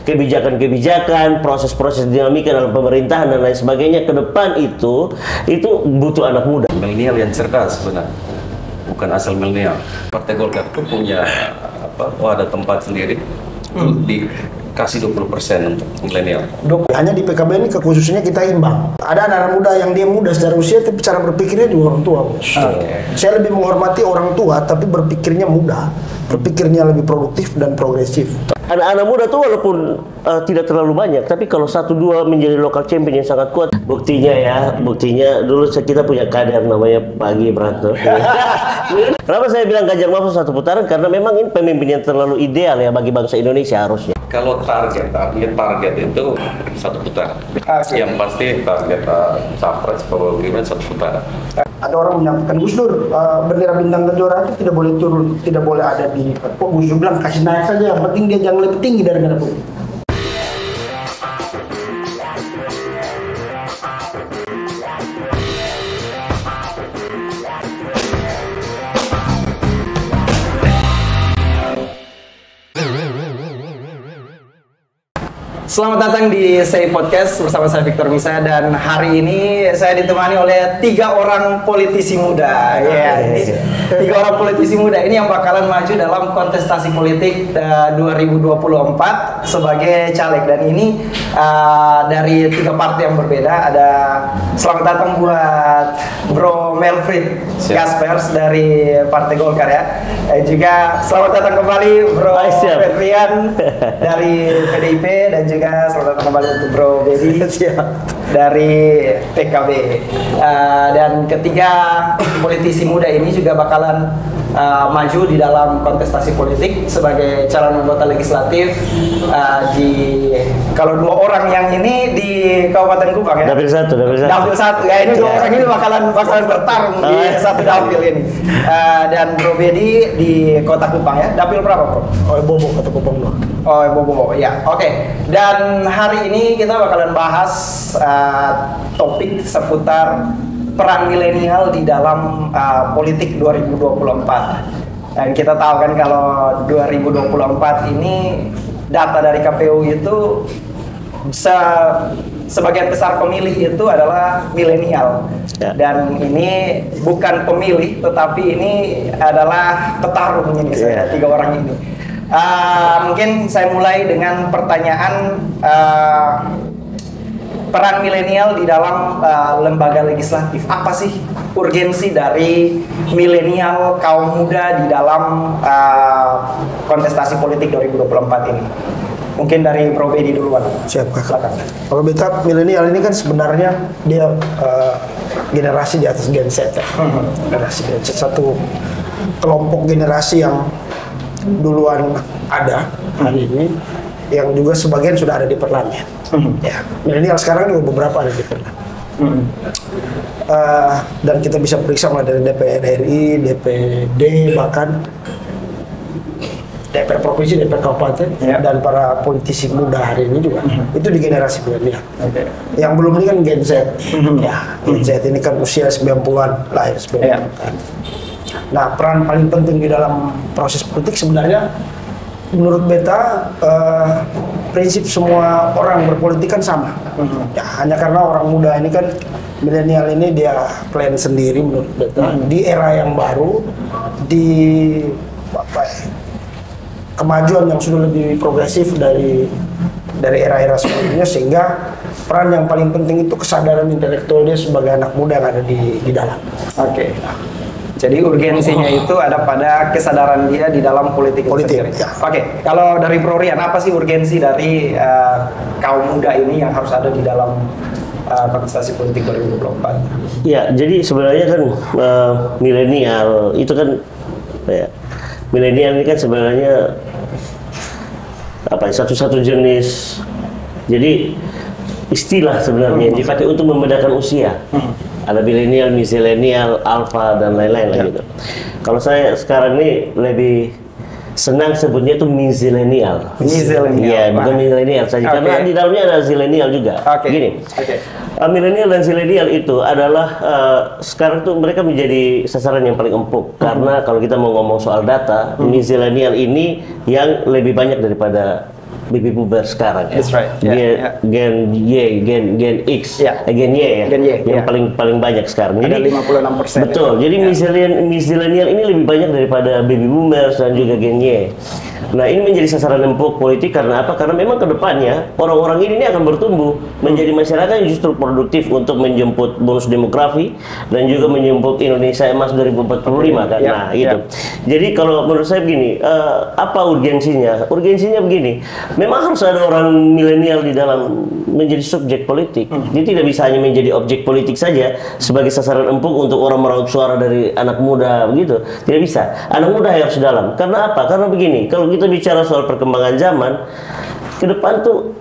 kebijakan-kebijakan, proses-proses dinamika dalam pemerintahan dan lain sebagainya ke depan itu butuh anak muda. Milenial yang cerdas sebenarnya, bukan asal milenial. Partai Golkar itu punya ada tempat sendiri dikasih 20% untuk milenial. Hanya di PKB ini kekhususannya kita imbang. Ada anak muda yang dia muda secara usia tapi cara berpikirnya juga orang tua. Saya lebih menghormati orang tua tapi berpikirnya muda, berpikirnya lebih produktif dan progresif. Anak-anak muda tuh walaupun tidak terlalu banyak, tapi kalau 1-2 menjadi local champion yang sangat kuat. Buktinya dulu kita punya kader namanya Pagi Branto. Kenapa saya bilang Ganjar Mahfud satu putaran? Karena memang ini pemimpin yang terlalu ideal ya bagi bangsa Indonesia harusnya. Kalau target itu satu putaran. Yang pasti target capres Prabowo Gibran satu putaran. Ada orang menyampaikan Gus Dur, bendera bintang kejora itu tidak boleh turun, tidak boleh ada di. Gus Dur bilang kasih naik saja, yang penting dia jangan lebih tinggi dari negara politik. Selamat datang di Say Podcast bersama saya Victor Misa, dan hari ini saya ditemani oleh 3 orang politisi muda. Ini 3 orang politisi muda ini yang bakalan maju dalam kontestasi politik 2024 sebagai caleg, dan ini dari 3 partai yang berbeda. Ada selamat datang buat Bro Melfrid Gaspers dari Partai Golkar ya. Juga selamat datang kembali Bro Febrian dari PDIP, dan juga selamat datang kembali untuk Bro Bedi dari PKB. Dan ketiga politisi muda ini juga bakalan maju di dalam kontestasi politik sebagai calon anggota legislatif kalau 2 orang yang ini di Kabupaten Kupang ya. Dapil satu ya, ini 2 orang ini bakalan bertarung di satu dapil ini. Dan Bro Bedi di Kota Kupang ya. Dapil berapa, Bro? Bobo Kota Kupang. Bobo ya. Oke. Dan hari ini kita bakalan bahas topik seputar peran milenial di dalam politik 2024. Dan kita tahu kan kalau 2024 ini data dari KPU itu sebagian besar pemilih itu adalah milenial. Dan ini bukan pemilih, tetapi ini adalah petarung ini, 3 orang ini. Mungkin saya mulai dengan pertanyaan peran milenial di dalam lembaga legislatif. Apa sih urgensi dari milenial kaum muda di dalam kontestasi politik 2024 ini? Mungkin dari Bro Bedi duluan. Siap, Kak. Kalau beta milenial ini kan sebenarnya dia generasi di atas Gen Z ya. Generasi Gen Z, satu kelompok generasi yang duluan ada hari ini, yang juga sebagian sudah ada di parlemen. Ya, milenial sekarang juga beberapa ada di parlemen. Dan kita bisa periksa mulai dari DPR RI, DPD, bahkan DPR provinsi, DPR kabupaten, dan para politisi muda hari ini juga itu di generasi milenial. Yang belum ini kan Gen Z. Ya, Gen Z ini kan usia 90-an, lahir 90-an. Nah, peran paling penting di dalam proses politik sebenarnya menurut beta prinsip semua orang berpolitik kan sama. Ya, hanya karena orang muda ini kan milenial ini dia plan sendiri menurut beta di era yang baru, di kemajuan yang sudah lebih progresif dari era-era sebelumnya, sehingga peran yang paling penting itu kesadaran intelektual dia sebagai anak muda yang ada di dalam. Jadi urgensinya itu ada pada kesadaran dia di dalam politik itu sendiri. Ya. Kalau dari Bro Rian, apa sih urgensi dari kaum muda ini yang harus ada di dalam kontestasi politik 2024? Ya, jadi sebenarnya kan milenial itu kan milenial ini kan sebenarnya satu jenis. Jadi istilah sebenarnya yang dipakai untuk membedakan usia. Ada milenial, misilenial, alfa, dan lain-lain gitu. Kalau saya sekarang ini lebih senang sebutnya itu misilenial. Iya, bukan milenial saja. Karena di dalamnya ada zilenial juga. Gini, milenial dan zilenial itu adalah sekarang tuh mereka menjadi sasaran yang paling empuk. Karena kalau kita mau ngomong soal data, misilenial ini yang lebih banyak daripada baby boomer sekarang ya. That's right. Gen Y, Gen X, Gen Y ya. Gen Y, yang paling banyak sekarang. Ada Jadi 56%. betul. Jadi millennial ini lebih banyak daripada baby boomers dan juga Gen Y. Nah, ini menjadi sasaran empuk politik karena apa? Karena memang ke depannya orang-orang ini akan bertumbuh menjadi masyarakat yang justru produktif untuk menjemput bonus demografi dan juga menjemput Indonesia Emas 2045 kan. Nah, itu. Jadi kalau menurut saya begini, apa urgensinya? Urgensinya begini. Memang harus ada orang milenial di dalam menjadi subjek politik. Dia tidak bisa hanya menjadi objek politik saja sebagai sasaran empuk untuk orang meraup suara dari anak muda begitu. Tidak bisa. Anak muda harus dalam. Karena apa? Karena begini, kalau kita bicara soal perkembangan zaman ke depan tuh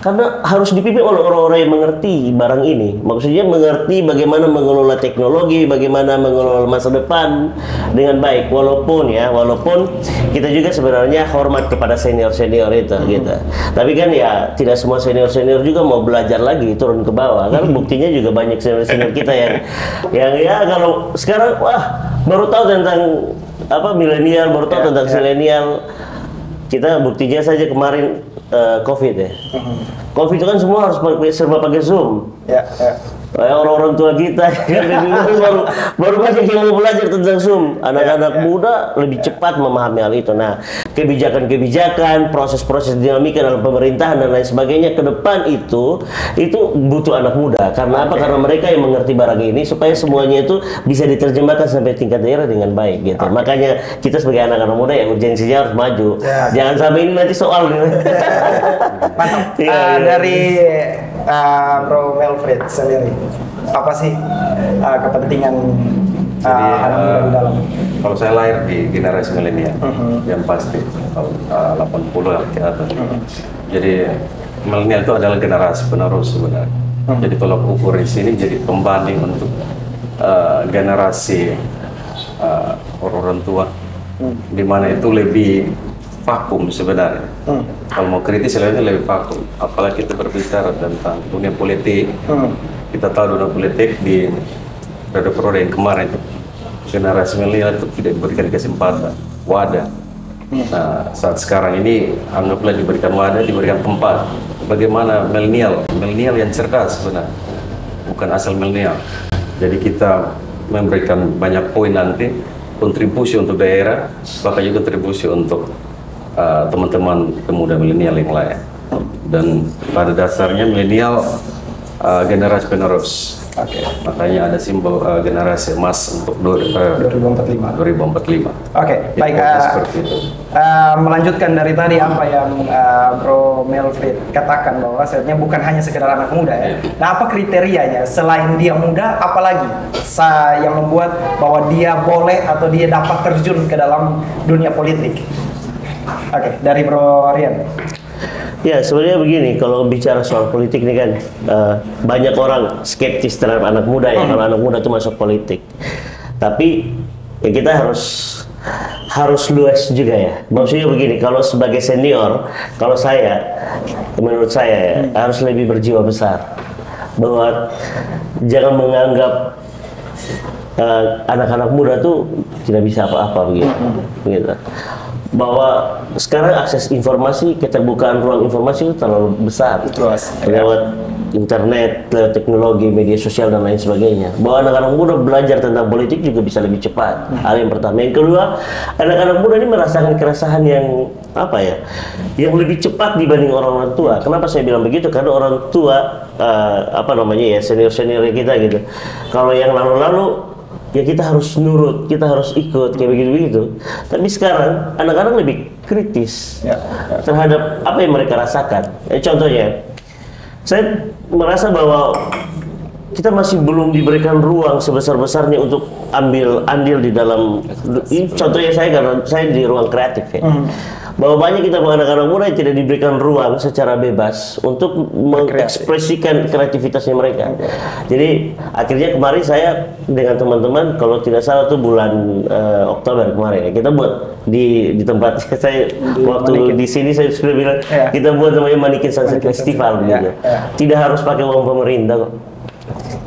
karena harus dipimpin oleh orang-orang yang mengerti barang ini. Maksudnya mengerti bagaimana mengelola teknologi, bagaimana mengelola masa depan dengan baik. Walaupun kita juga sebenarnya hormat kepada senior-senior itu gitu. Tapi kan ya tidak semua senior-senior juga mau belajar lagi turun ke bawah. Kan buktinya juga banyak senior-senior kita yang ya kalau sekarang baru tahu tentang milenial, baru tahu tentang zilenial. Kita buktinya saja kemarin COVID ya. COVID itu kan semua harus serba pakai Zoom. Orang-orang tua kita baru banyak yang mau belajar tentang Zoom. Anak-anak muda lebih cepat memahami hal itu. Nah, kebijakan-kebijakan, proses-proses dinamika dalam pemerintahan dan lain sebagainya ke depan itu butuh anak muda. Karena apa? Karena mereka yang mengerti barang ini supaya semuanya itu bisa diterjemahkan sampai tingkat daerah dengan baik gitu. Makanya kita sebagai anak-anak muda yang urgensinya harus maju. Jangan sampai ini nanti soal Mantap. Dari Bro Melfred sendiri, apa sih kepentingan anak muda di dalam? Kalau saya lahir di generasi milenial, yang pasti tahun 80 ke atas. Jadi milenial itu adalah generasi penerus sebenarnya. Jadi tolak ukur di sini jadi pembanding untuk generasi orang tua, di mana itu lebih vakum sebenarnya. Kalau mau kritis lebih vakum. Apalagi kita berbicara tentang dunia politik, kita tahu dunia politik di periode yang kemarin itu generasi milenial itu tidak diberikan kesempatan, wadah. Nah, saat sekarang ini anggaplah diberikan wadah, diberikan tempat. Bagaimana milenial yang cerdas sebenarnya, bukan asal milenial. Jadi kita memberikan banyak poin nanti, kontribusi untuk daerah, bahkan juga kontribusi untuk teman-teman pemuda milenial yang lain. Dan pada dasarnya milenial generasi penerus. Makanya ada simbol generasi emas untuk 2045. Baik. Seperti itu. Melanjutkan dari tadi apa yang Bro Melfred katakan bahwa sebenarnya bukan hanya sekedar anak muda ya. Nah, apa kriterianya selain dia muda, apalagi yang membuat bahwa dia boleh atau dia dapat terjun ke dalam dunia politik? Dari Bro Rian. Ya, sebenarnya begini, kalau bicara soal politik ini kan banyak orang skeptis terhadap anak muda ya, kalau anak muda itu masuk politik. Tapi ya kita harus luas juga ya. Maksudnya begini, kalau sebagai senior, menurut saya harus lebih berjiwa besar. Bahwa jangan menganggap anak-anak muda tuh tidak bisa apa-apa begitu. Bahwa sekarang akses informasi, keterbukaan ruang informasi itu terlalu besar lewat internet, lewat teknologi, media sosial dan lain sebagainya. Bahwa anak-anak muda belajar tentang politik juga bisa lebih cepat. Hal yang pertama. Yang kedua, anak-anak muda ini merasakan keresahan yang yang lebih cepat dibanding orang tua. Kenapa saya bilang begitu? Karena orang tua senior-senior kita gitu. Kalau yang lalu-lalu ya kita harus nurut, kita harus ikut kayak begitu. Tapi sekarang anak-anak lebih kritis terhadap apa yang mereka rasakan. Contohnya, saya merasa bahwa kita masih belum diberikan ruang sebesar-besarnya untuk ambil andil di dalam. Ini contohnya karena saya di ruang kreatif ya. Bahwa banyak kita anak-anak muda yang tidak diberikan ruang secara bebas untuk mengekspresikan kreativitasnya mereka. Jadi akhirnya kemarin saya dengan teman-teman, kalau tidak salah tuh bulan Oktober kemarin ya, kita buat di tempat saya waktu di sini saya sudah bilang kita buat namanya Manikin Sunset Festival gitu. Tidak harus pakai uang pemerintah kok.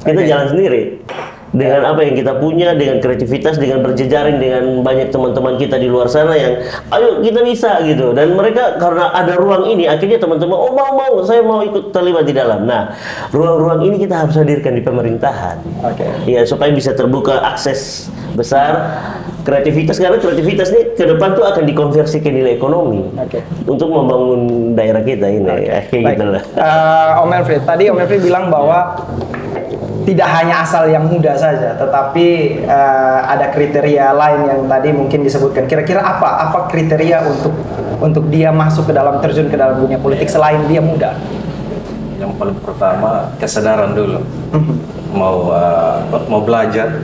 Kita jalan sendiri. dengan apa yang kita punya, dengan kreativitas, dengan berjejaring dengan banyak teman-teman kita di luar sana yang ayo kita bisa gitu. Dan mereka karena ada ruang ini, akhirnya teman-teman mau saya mau ikut terlibat di dalam. Nah, ruang-ruang ini kita harus hadirkan di pemerintahan. Ya, supaya bisa terbuka akses besar kreativitas, karena kreativitas ini ke depan tuh akan dikonversi ke nilai ekonomi untuk membangun daerah kita ini. Kayak gitu lah. Om Elfried, tadi Om Elfried bilang bahwa tidak hanya asal yang muda saja, tetapi ada kriteria lain yang tadi mungkin disebutkan. Kira-kira apa kriteria untuk dia masuk ke dalam, terjun ke dalam dunia politik selain dia muda? Yang paling pertama kesadaran dulu. Mau belajar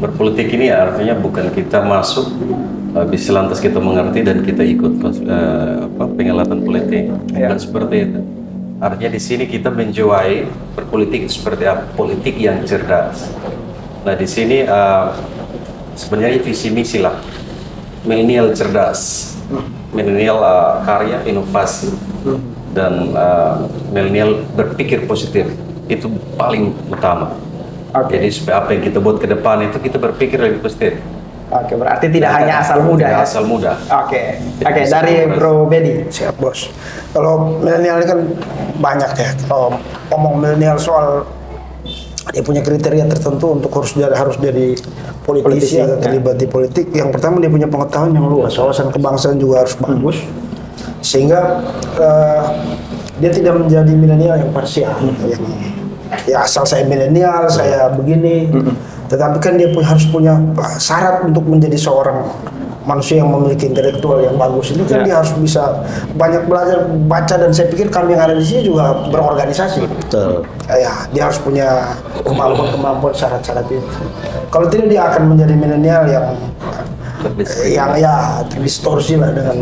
berpolitik ini artinya bukan kita masuk bisa lantas kita mengerti dan kita ikut pengelatan politik. Bukan seperti itu. Artinya di sini kita menjiwai berpolitik itu seperti apa? Politik yang cerdas. Nah di sini sebenarnya visi misi lah, milenial cerdas, milenial karya, inovasi, dan milenial berpikir positif itu paling utama. Jadi supaya apa yang kita buat ke depan itu kita berpikir lebih positif. Berarti tidak hanya asal muda ya? Asal muda. Oke, dari Bro Bedi. Siap bos. Kalau milenial ini kan banyak ya. Kalau ngomong milenial soal dia punya kriteria tertentu untuk harus jadi politisi atau terlibat di politik. Yang pertama dia punya pengetahuan yang luas, wawasan kebangsaan juga harus bagus, sehingga dia tidak menjadi milenial yang parsial. Ya asal saya milenial, saya begini. Tetapi kan dia harus punya syarat untuk menjadi seorang manusia yang memiliki intelektual yang bagus. Ini kan dia harus bisa banyak belajar, baca, dan saya pikir kami yang ada di sini juga berorganisasi. Betul. Ya, dia harus punya kemampuan syarat-syarat itu. Kalau tidak dia akan menjadi milenial yang terdistorsi lah dengan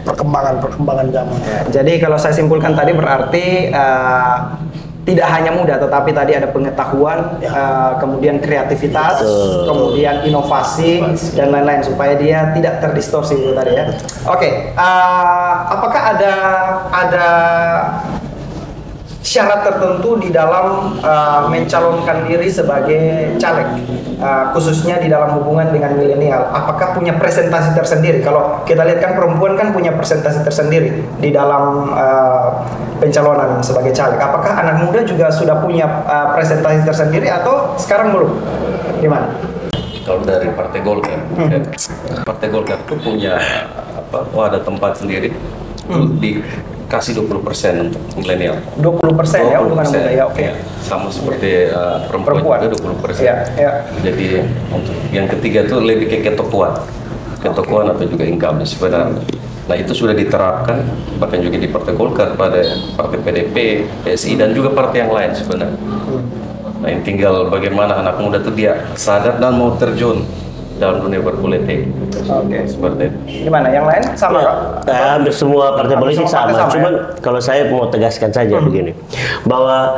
perkembangan zaman. Jadi kalau saya simpulkan tadi berarti tidak hanya muda, tetapi tadi ada pengetahuan, kemudian kreativitas, kemudian inovasi, dan lain-lain supaya dia tidak terdistorsi itu tadi ya. Apakah ada syarat tertentu di dalam mencalonkan diri sebagai caleg, khususnya di dalam hubungan dengan milenial? Apakah punya presentasi tersendiri? Kalau kita lihat kan perempuan kan punya presentasi tersendiri di dalam pencalonan sebagai caleg. Apakah anak muda juga sudah punya presentasi tersendiri atau sekarang belum? Gimana? Kalau dari Partai Golkar, Partai Golkar itu punya ada tempat sendiri dikasih 20% untuk milenial. 20% ya untuk anak muda ya, sama seperti perempuan juga 20%. Jadi untuk yang ketiga itu lebih ke ketokohan atau juga income sebenarnya. Nah itu sudah diterapkan bahkan juga di Partai Golkar, pada Partai PDP, PSI, dan juga partai yang lain sebenarnya. Nah yang tinggal bagaimana anak muda itu dia sadar dan mau terjun dalam dunia berpolitik. Seperti itu. Gimana? Yang lain sama? Hampir semua partai politik sama. Cuman kalau saya mau tegaskan saja begini, bahwa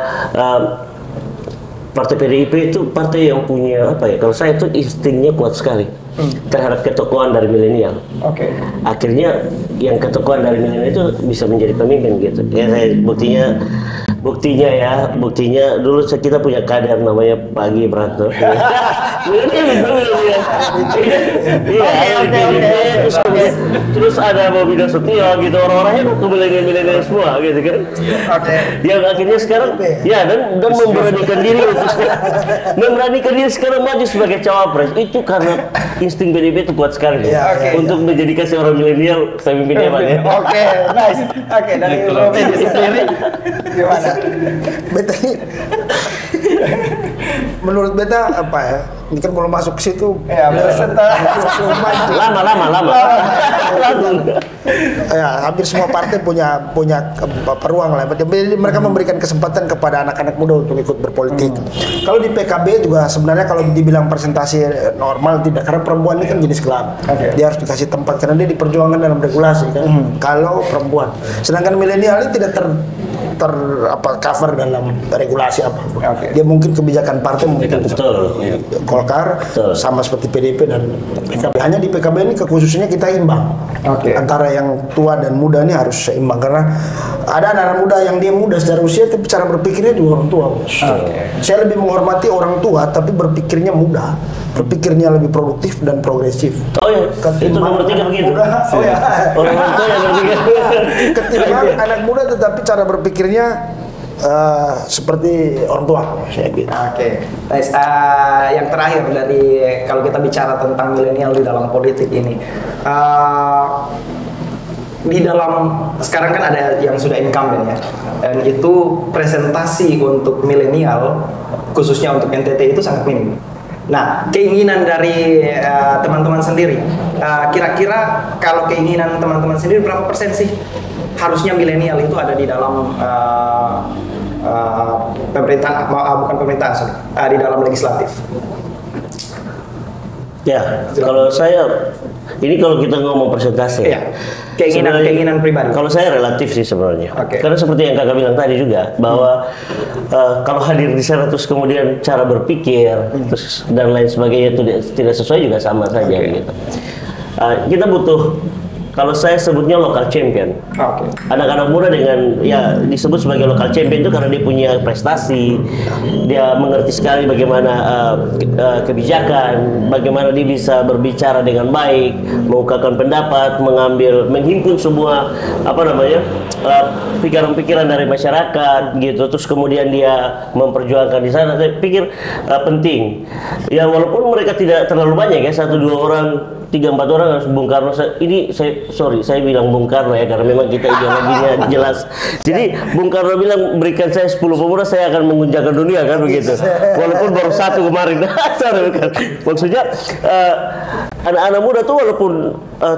Partai PDIP itu partai yang punya kalau saya itu instingnya kuat sekali terhadap ketokohan dari milenial. Akhirnya yang ketokohan dari milenial itu bisa menjadi pemimpin gitu. Ya saya buktinya dulu kita punya kader namanya Pak Gibranto. Terus ada Bobi Nasution gitu, orang-orangnya tuh milenial semua gitu kan. Yang akhirnya sekarang dan memberanikan diri sekarang maju sebagai cawapres itu karena insting PDIP itu kuat sekali untuk menjadikan seorang milenial pemimpinnya Pak ya. Nice. Dari Robi sendiri gimana? Beta ini menurut beta apa ya? Ini kan belum masuk ke situ. Lama. Hampir semua partai punya peluang lah. Jadi mereka memberikan kesempatan kepada anak-anak muda untuk ikut berpolitik. Kalau di PKB juga sebenarnya kalau dibilang presentasi normal tidak, karena perempuan ini kan jenis kelamin. Dia harus dikasih tempat karena dia diperjuangkan dalam regulasi kan. Kalau perempuan, sedangkan milenial ini tidak cover dalam regulasi apa. Dia mungkin kebijakan partai mungkin Golkar, sama seperti PDIP dan PKB. Hanya di PKB ini kekhususannya kita imbang. Antara yang tua dan muda ini harus seimbang, karena ada anak-anak muda yang dia muda secara usia tapi cara berpikirnya juga orang tua. Saya lebih menghormati orang tua tapi berpikirnya muda, berpikirnya lebih produktif dan progresif. Oh ya, itu nomor 3 begitu. Orang tua yang berpikir. Ketimbang anak muda tetapi cara berpikirnya seperti orang tua, saya gitu. Nice. Yang terakhir dari kalau kita bicara tentang milenial di dalam politik ini, di dalam sekarang kan ada yang sudah incumbent ya, dan itu presentasi untuk milenial khususnya untuk NTT itu sangat minim. Nah, keinginan dari teman-teman sendiri, kira-kira kalau keinginan teman-teman sendiri berapa persen sih harusnya milenial itu ada di dalam pemerintahan, bukan pemerintahan, di dalam legislatif? Ya, kalau saya, ini kalau kita ngomong persentase, keinginan pribadi. Kalau saya relatif sih sebenarnya, karena seperti yang kakak bilang tadi juga, bahwa kalau hadir di sana terus kemudian cara berpikir terus dan lain sebagainya itu tidak sesuai juga sama saja gitu. Kita butuh, kalau saya sebutnya local champion. Anak-anak muda dengan ya disebut sebagai local champion itu karena dia punya prestasi, dia mengerti sekali bagaimana kebijakan, bagaimana dia bisa berbicara dengan baik, mengungkapkan pendapat, menghimpun semua pikiran-pikiran dari masyarakat gitu. Terus kemudian dia memperjuangkan di sana. Saya pikir penting. Ya walaupun mereka tidak terlalu banyak ya, 1-2 orang, 3-4 orang harus Bung Karno. Ini saya bilang Bung Karno ya karena memang kita ideologinya jelas. Jadi Bung Karno bilang berikan saya 10 pemuda saya akan menguncangkan dunia kan begitu. Walaupun baru 1 kemarin. Maksudnya anak-anak muda tuh walaupun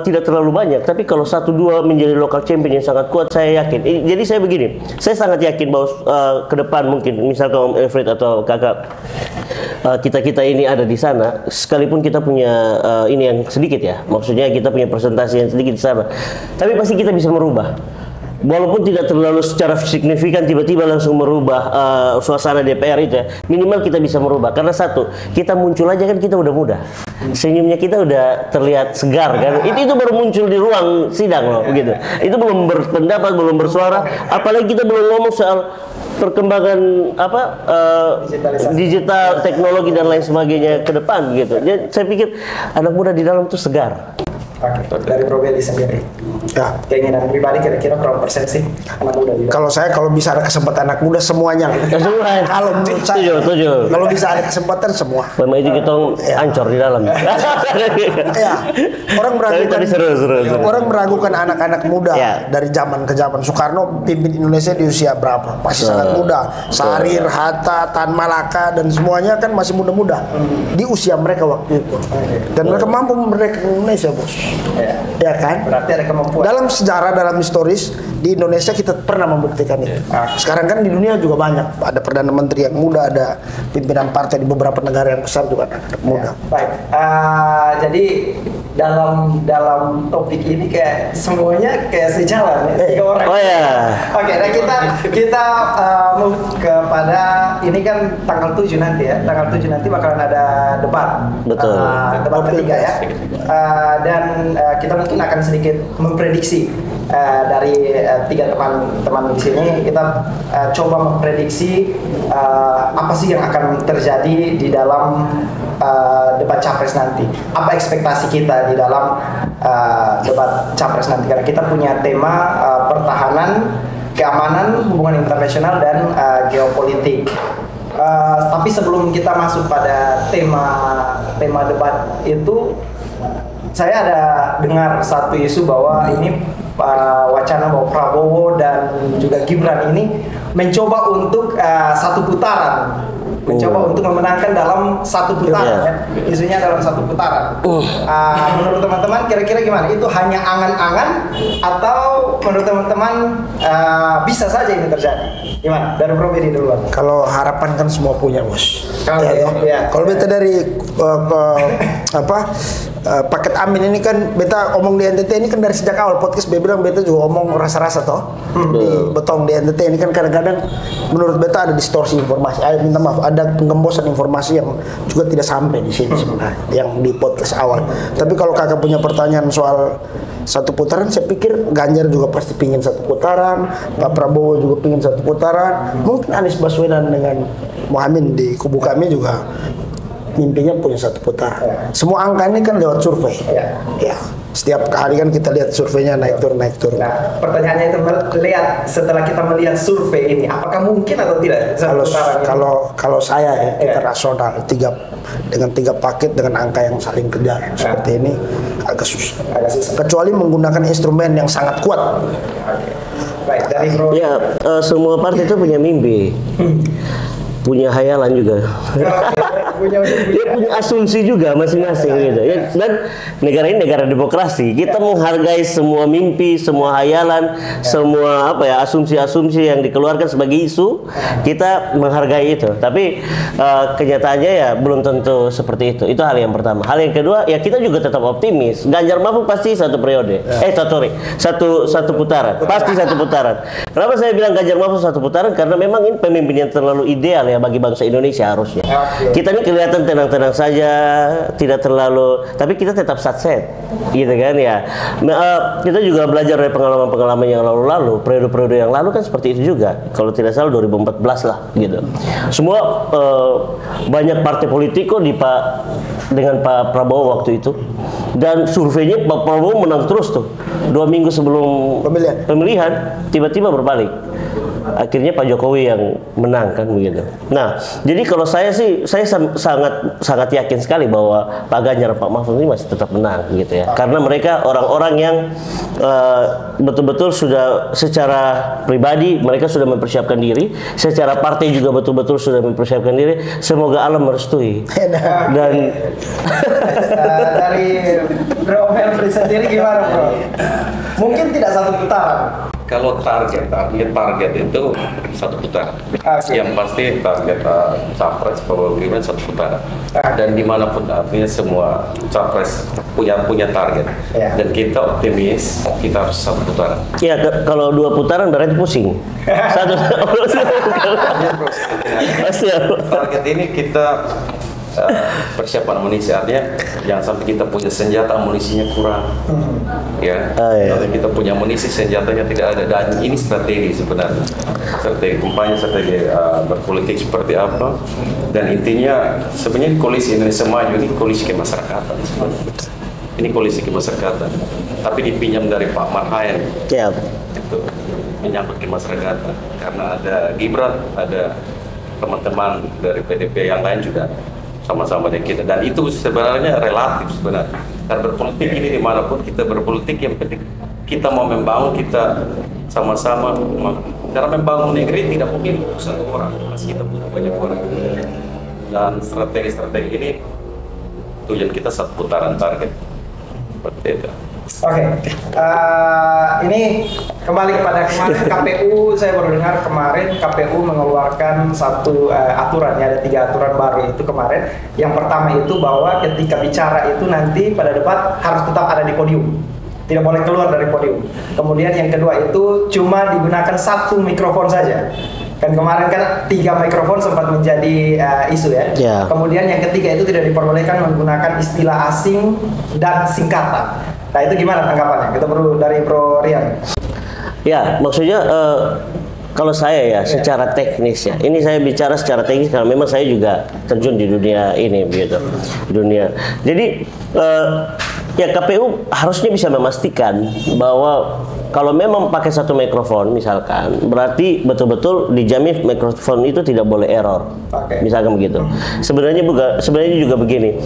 tidak terlalu banyak, tapi kalau 1-2 menjadi local champion yang sangat kuat, saya yakin. Jadi saya begini, saya sangat yakin bahwa ke depan mungkin misalkan Om Alfred atau kakak kita ini ada di sana, sekalipun kita punya ini yang sedikit ya, maksudnya kita punya presentasi yang sedikit di sana, tapi pasti kita bisa merubah. Walaupun tidak terlalu secara signifikan tiba-tiba langsung merubah suasana DPR itu ya, minimal kita bisa merubah. Karena satu, kita muncul aja kan kita udah muda, senyumnya kita udah terlihat segar kan. Itu baru muncul di ruang sidang loh, begitu. Itu belum berpendapat, belum bersuara, apalagi kita belum ngomong soal perkembangan digital teknologi dan lain sebagainya ke depan gitu. Jadi saya pikir anak muda di dalam itu segar. Dari Bro Belly sendiri, keinginan pribadi kira-kira berapa persen sih anak muda? Kalau saya, kalau bisa ada kesempatan anak muda semuanya. Kalau menurut saya, kalau bisa ada kesempatan semua. Memang itu kita ancor di dalam. Orang meragukan anak-anak muda dari zaman ke zaman. Soekarno pimpin Indonesia di usia berapa? Masih sangat muda. Sahrir, Hatta, Tan Malaka dan semuanya kan masih muda-muda di usia mereka waktu itu. Dan mereka mampu memerdekakan Indonesia, bos. Ya kan? Berarti ada kemampuan. Dalam sejarah, dalam historis di Indonesia kita pernah membuktikan itu. Sekarang kan di dunia juga banyak. Ada perdana menteri yang muda, ada pimpinan partai di beberapa negara yang besar juga anak muda. Baik. Jadi dalam topik ini kayak semuanya kayak sejalan ya, 3 orang. Oke, nah kita move kepada ini kan tanggal 7 nanti ya. Tanggal 7 nanti bakalan ada debat. Betul. Debat ketiga ya. Dan kita mungkin akan sedikit memprediksi dari 3 teman-teman di sini. Kita coba memprediksi apa sih yang akan terjadi di dalam debat capres nanti. Apa ekspektasi kita di dalam debat capres nanti? Karena kita punya tema pertahanan, keamanan, hubungan internasional dan geopolitik. Tapi sebelum kita masuk pada tema debat itu, saya ada dengar satu isu bahwa ini wacana bahwa Prabowo dan juga Gibran ini mencoba untuk satu putaran, untuk memenangkan dalam satu putaran ya. Isunya dalam satu putaran. Menurut teman-teman kira-kira gimana? Itu hanya angan-angan atau menurut teman-teman bisa saja ini terjadi? Gimana? Dari Bro Bedi duluan. Kalau harapan kan semua punya, Bos. Ya. Kalau beta dari paket Amin ini kan beta omong di NTT ini kan dari sejak awal podcast beta bilang beta juga omong rasa-rasa toh. Di betong di NTT ini kan kadang-kadang menurut beta ada distorsi informasi. Minta maaf, ada penggembosan informasi yang juga tidak sampai di sini sebenarnya yang di podcast awal. Tapi kalau kakak punya pertanyaan soal satu putaran, saya pikir Ganjar juga pasti pingin satu putaran, Pak Prabowo juga pingin satu putaran, mungkin Anies Baswedan dengan Muhammad di kubu kami juga mimpinya punya satu putaran. Semua angka ini kan lewat survei. Ya. Setiap hari kan kita lihat surveinya naik turun. Nah, pertanyaannya itu setelah kita melihat survei ini, apakah mungkin atau tidak? Kalau saya ya, kita rasional dengan tiga paket dengan angka yang saling kejar seperti ini agak susah. Kecuali menggunakan instrumen yang sangat kuat. Baik, dari Bro. Ya, semua partai itu punya mimpi. Punya hayalan juga. Dia punya asumsi juga masing-masing gitu. Ya, dan negara ini negara demokrasi. Kita menghargai semua mimpi, semua hayalan, semua asumsi-asumsi yang dikeluarkan sebagai isu. Kita menghargai itu. Tapi kenyataannya ya belum tentu seperti itu. Itu hal yang pertama. Hal yang kedua, ya kita juga tetap optimis. Ganjar Mahfud pasti satu periode. Satu putaran. Pasti satu putaran. Kenapa saya bilang Ganjar Mahfud satu putaran? Karena memang ini pemimpin yang terlalu ideal ya bagi bangsa Indonesia harusnya. Kita ini kelihatan tenang-tenang saja, tidak terlalu, tapi kita tetap satset, gitu kan ya. Kita juga belajar dari pengalaman-pengalaman yang lalu-lalu, periode-periode yang lalu kan seperti itu juga. Kalau tidak salah 2014 lah, gitu. Semua banyak partai politik kok dengan Pak Prabowo waktu itu, dan surveinya Pak Prabowo menang terus tuh. 2 minggu sebelum pemilihan tiba-tiba berbalik. Akhirnya Pak Jokowi yang menang kan begitu. Nah, jadi kalau saya sih sangat yakin sekali bahwa Pak Ganjar, Pak Mahfud ini masih tetap menang gitu ya. Karena mereka orang-orang yang betul-betul sudah secara pribadi mereka sudah mempersiapkan diri, secara partai juga betul-betul sudah mempersiapkan diri. Semoga Allah merestui. Dan dari Bro Melfri sendiri gimana, Bro? Mungkin tidak satu putaran. Kalau target itu satu putaran. Yang pasti target capres Prabowo Gibran satu putaran. Dan dimanapun artinya semua capres punya target. Dan kita optimis kita harus satu putaran. Ya kalau 2 putaran berarti pusing. Satu. Target ini kita persiapan amunisi, artinya jangan sampai kita punya senjata amunisinya kurang, Kalau kita punya amunisi senjatanya tidak ada, dan ini strategi sebenarnya, strategi kampanye, strategi berpolitik seperti apa, dan intinya sebenarnya koalisi Indonesia Maju ini koalisi kemasyarakatan sebenarnya. Ini koalisi kemasyarakatan, tapi dipinjam dari Pak Marhaen, itu menyangkut kemasyarakatan, karena ada Gibran, ada teman-teman dari PDP yang lain juga sama-sama dengan kita, dan itu sebenarnya relatif sebenarnya. Karena berpolitik ini dimanapun kita berpolitik, yang penting kita mau membangun, kita sama-sama, karena membangun negeri tidak mungkin satu orang, masih kita butuh banyak orang. Dan strategi ini tujuan kita satu putaran target seperti itu. Oke, ini kembali kepada kemarin KPU, saya baru dengar kemarin KPU mengeluarkan satu aturan, ya ada 3 aturan baru itu kemarin. Yang pertama itu bahwa ketika bicara itu nanti pada debat harus tetap ada di podium, tidak boleh keluar dari podium. Kemudian yang kedua itu cuma digunakan 1 mikrofon saja. Kan kemarin kan 3 mikrofon sempat menjadi isu ya. Kemudian yang ketiga itu tidak diperbolehkan menggunakan istilah asing dan singkatan. Nah itu gimana tanggapannya? Kita perlu dari Bro Rian. Ya, maksudnya kalau saya ya secara teknis ya, ini saya bicara secara teknis karena memang saya juga terjun di dunia ini begitu, dunia. Jadi ya KPU harusnya bisa memastikan bahwa kalau memang pakai 1 mikrofon misalkan, berarti betul-betul dijamin mikrofon itu tidak boleh error. Misalkan begitu. Sebenarnya juga begini.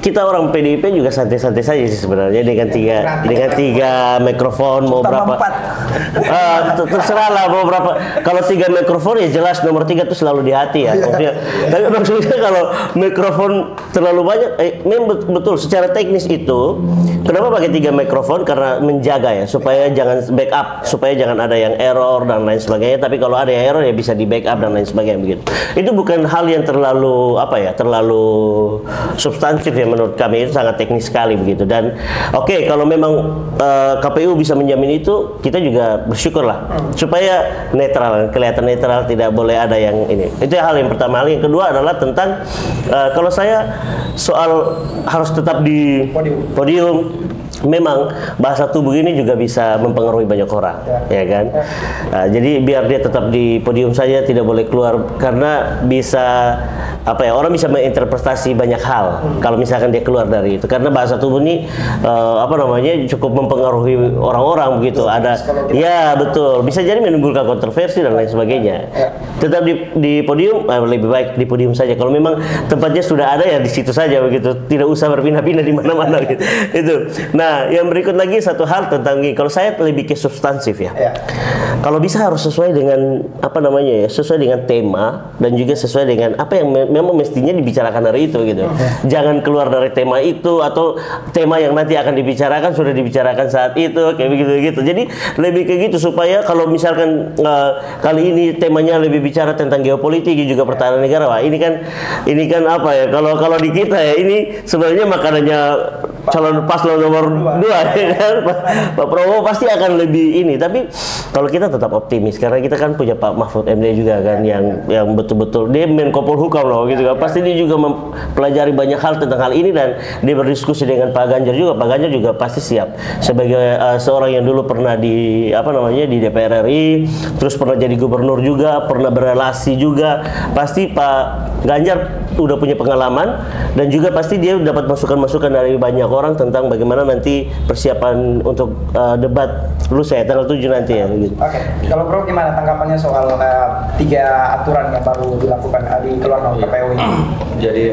Kita orang PDIP juga santai-santai saja sih sebenarnya dengan tiga mikrofon mau berapa. Terserah lah mau berapa. Kalau 3 mikrofon ya jelas nomor 3 itu selalu di hati ya. Tapi maksudnya kalau mikrofon terlalu banyak, memang betul secara teknis itu kenapa pakai 3 mikrofon? karena menjaga ya, supaya jangan backup, supaya jangan ada yang error dan lain sebagainya. Tapi kalau ada yang error ya bisa di backup dan lain sebagainya begitu. Itu bukan hal yang terlalu terlalu substantif ya menurut kami, itu sangat teknis sekali begitu. Dan oke, kalau memang KPU bisa menjamin itu, kita juga bersyukurlah supaya netral, kelihatan netral, tidak boleh ada yang ini. Itu hal yang pertama. Hal yang kedua adalah tentang kalau saya soal harus tetap di podium. Memang bahasa tubuh ini juga bisa mempengaruhi banyak orang, ya kan? Jadi biar dia tetap di podium saja, tidak boleh keluar, karena bisa orang bisa menginterpretasi banyak hal kalau misalkan dia keluar dari itu, karena bahasa tubuh ini cukup mempengaruhi orang-orang begitu. Ada, ya betul, bisa jadi menimbulkan kontroversi dan lain sebagainya. Tetap di podium, lebih baik di podium saja. Kalau memang tempatnya sudah ada ya di situ saja begitu, tidak usah berpindah-pindah di mana-mana gitu. Itu. Nah, yang berikut lagi satu hal tentang ini. Kalau saya lebih ke substansif ya. Kalau bisa harus sesuai dengan sesuai dengan tema dan juga sesuai dengan apa yang memang mestinya dibicarakan hari itu gitu. Jangan keluar dari tema itu, atau tema yang nanti akan dibicarakan sudah dibicarakan saat itu, kayak begitu. Jadi lebih ke gitu, supaya kalau misalkan kali ini temanya lebih bicara tentang geopolitik juga pertahanan negara. Wah, ini kan kalau di kita ya, ini sebenarnya makanannya calon paslon nomor 2 ya kan? Pak Prabowo pasti akan lebih ini. Tapi kalau kita tetap optimis, karena kita kan punya Pak Mahfud MD juga kan, yang betul-betul dia Menko Polhukam loh gitu kan. Pasti dia juga mempelajari banyak hal tentang hal ini, dan dia berdiskusi dengan Pak Ganjar juga. Pak Ganjar juga pasti siap sebagai seorang yang dulu pernah di di DPR RI, terus pernah jadi gubernur juga, pernah berelasi juga. Pasti Pak Ganjar udah punya pengalaman, dan juga pasti dia dapat masukan-masukan dari banyak orang tentang bagaimana nanti persiapan untuk debat lusa ya, tanggal 7 nanti ya gitu. Oke. Kalau Bro gimana tanggapannya soal 3 aturan yang baru dilakukan dikeluarkan oleh KPU ini? Jadi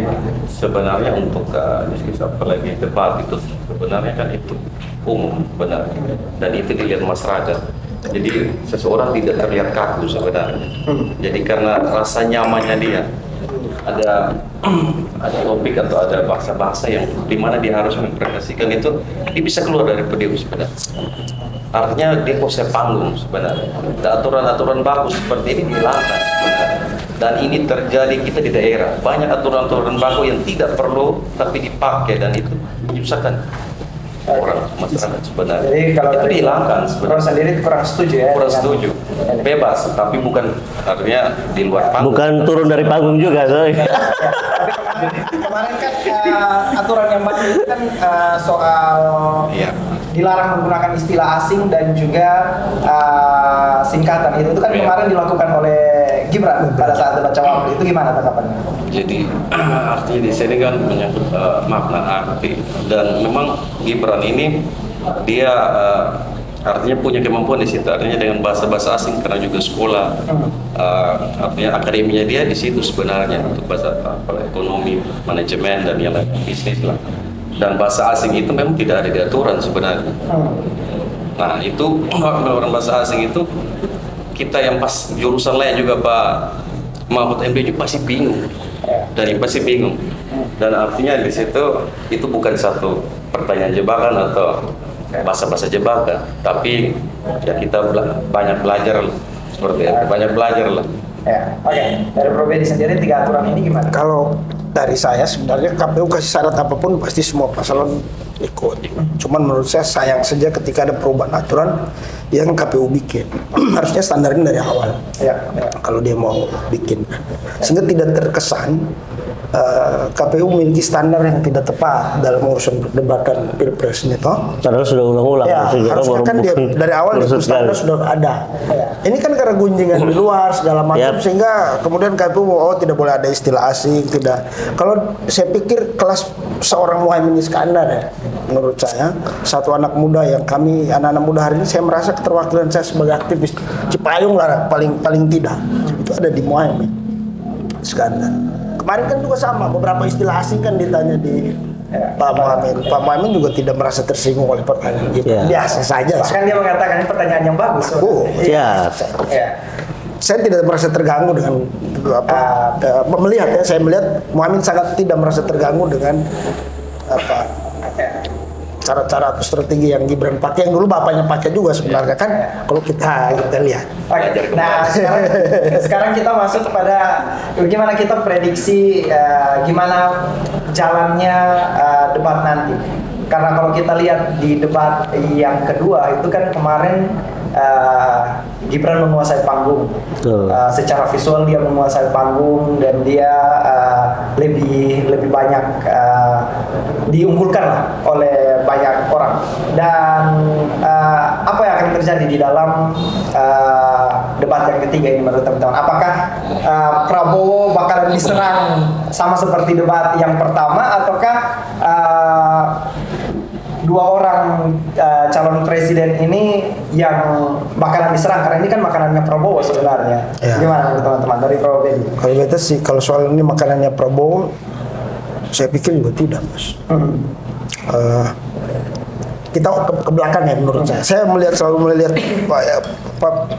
sebenarnya untuk diskusi apalagi debat itu sebenarnya kan itu umum sebenarnya, dan itu dilihat masyarakat. Jadi seseorang tidak terlihat kaku sebenarnya. Jadi karena rasa nyamannya dia, ada topik atau ada bahasa-bahasa yang dimana dia harus mempresentasikan itu, dia bisa keluar dari podium sebenarnya. Artinya dia kuasai panggung sebenarnya. Dan aturan-aturan bagus seperti ini dihilangkan sebenarnya. Dan ini terjadi kita di daerah. Banyak aturan-aturan baku yang tidak perlu tapi dipakai, dan itu menyusahkan orang masyarakat sebenarnya. Jadi kalau itu dihilangkan sebenarnya. Kalau sendiri kurang setuju ya? Kurang setuju. Bebas, tapi bukan artinya di luar panggung. Bukan turun dari panggung juga, soalnya. Kemarin kan aturan yang baru itu kan soal dilarang menggunakan istilah asing dan juga singkatan. Itu kan kemarin dilakukan oleh Gibran pada saat debat cawapres. Itu gimana tanggapannya? Jadi artinya di sini kan menyangkut makna arti, dan memang Gibran ini dia artinya punya kemampuan di situ, artinya dengan bahasa-bahasa asing, karena juga sekolah artinya akademinya dia di situ sebenarnya untuk bahasa ekonomi, manajemen, dan yang lain, bisnis lah. Dan bahasa asing itu memang tidak ada di aturan sebenarnya. Nah itu orang bahasa asing itu, kita yang pas jurusan lain juga Pak Mahfud MD juga pasti bingung, dan artinya di situ itu bukan satu pertanyaan jebakan atau bahasa-bahasa jebakan, tapi ya kita banyak belajar lah, seperti itu, banyak belajar lah. Oke. Dari Bro Bedi sendiri 3 aturan ini gimana? Kalau dari saya sebenarnya KPU kasih syarat apapun pasti semua paslon ikut. Cuman menurut saya sayang saja ketika ada perubahan aturan yang KPU bikin. Harusnya standarin dari awal. Kalau dia mau bikin, sehingga tidak terkesan KPU memiliki standar yang tidak tepat dalam urusan perdebatan pilpres ini toh. Padahal sudah ulang-ulang. Ya, harusnya kan dia dari awal itu standar sudah ada. Ini kan karena gunjingan di luar segala macam, sehingga kemudian KPU tidak boleh ada istilah asing, tidak. Kalau saya pikir kelas seorang Muhaimin Iskandar ya, menurut saya satu anak muda yang kami anak-anak muda hari ini, saya merasa keterwakilan saya sebagai aktivis Cipayung lah paling tidak itu ada di Muhaimin Iskandar. Kemarin kan juga sama, beberapa istilah asing kan ditanya di Pak Muhaimin. Pak Muhaimin juga tidak merasa tersinggung oleh pertanyaan itu. Biasa saja. Bahkan dia mengatakan ini pertanyaan yang bagus. Saya tidak merasa terganggu dengan melihat ya. Saya melihat Muhaimin sangat tidak merasa terganggu dengan cara-cara atau strategi yang Gibran pakai, yang dulu bapaknya pakai juga sebenarnya kan, kalau kita lihat. Oke. Nah, sekarang kita masuk kepada bagaimana kita prediksi gimana jalannya debat nanti. Karena kalau kita lihat di debat yang kedua itu kan kemarin Gibran menguasai panggung. Secara visual dia menguasai panggung dan dia lebih banyak diunggulkan lah oleh banyak orang. Dan apa yang akan terjadi di dalam debat yang ketiga ini menurut teman-teman? Apakah Prabowo bakalan diserang sama seperti debat yang pertama, ataukah dua orang calon presiden ini yang bakalan diserang? Karena ini kan makanannya Prabowo sebenarnya. Ya. Gimana teman-teman dari Prabowo? Kalau beta sih, kalau soal ini makanannya Prabowo, saya pikir juga tidak, Mas. Kita ke belakang ya menurut saya. Saya selalu melihat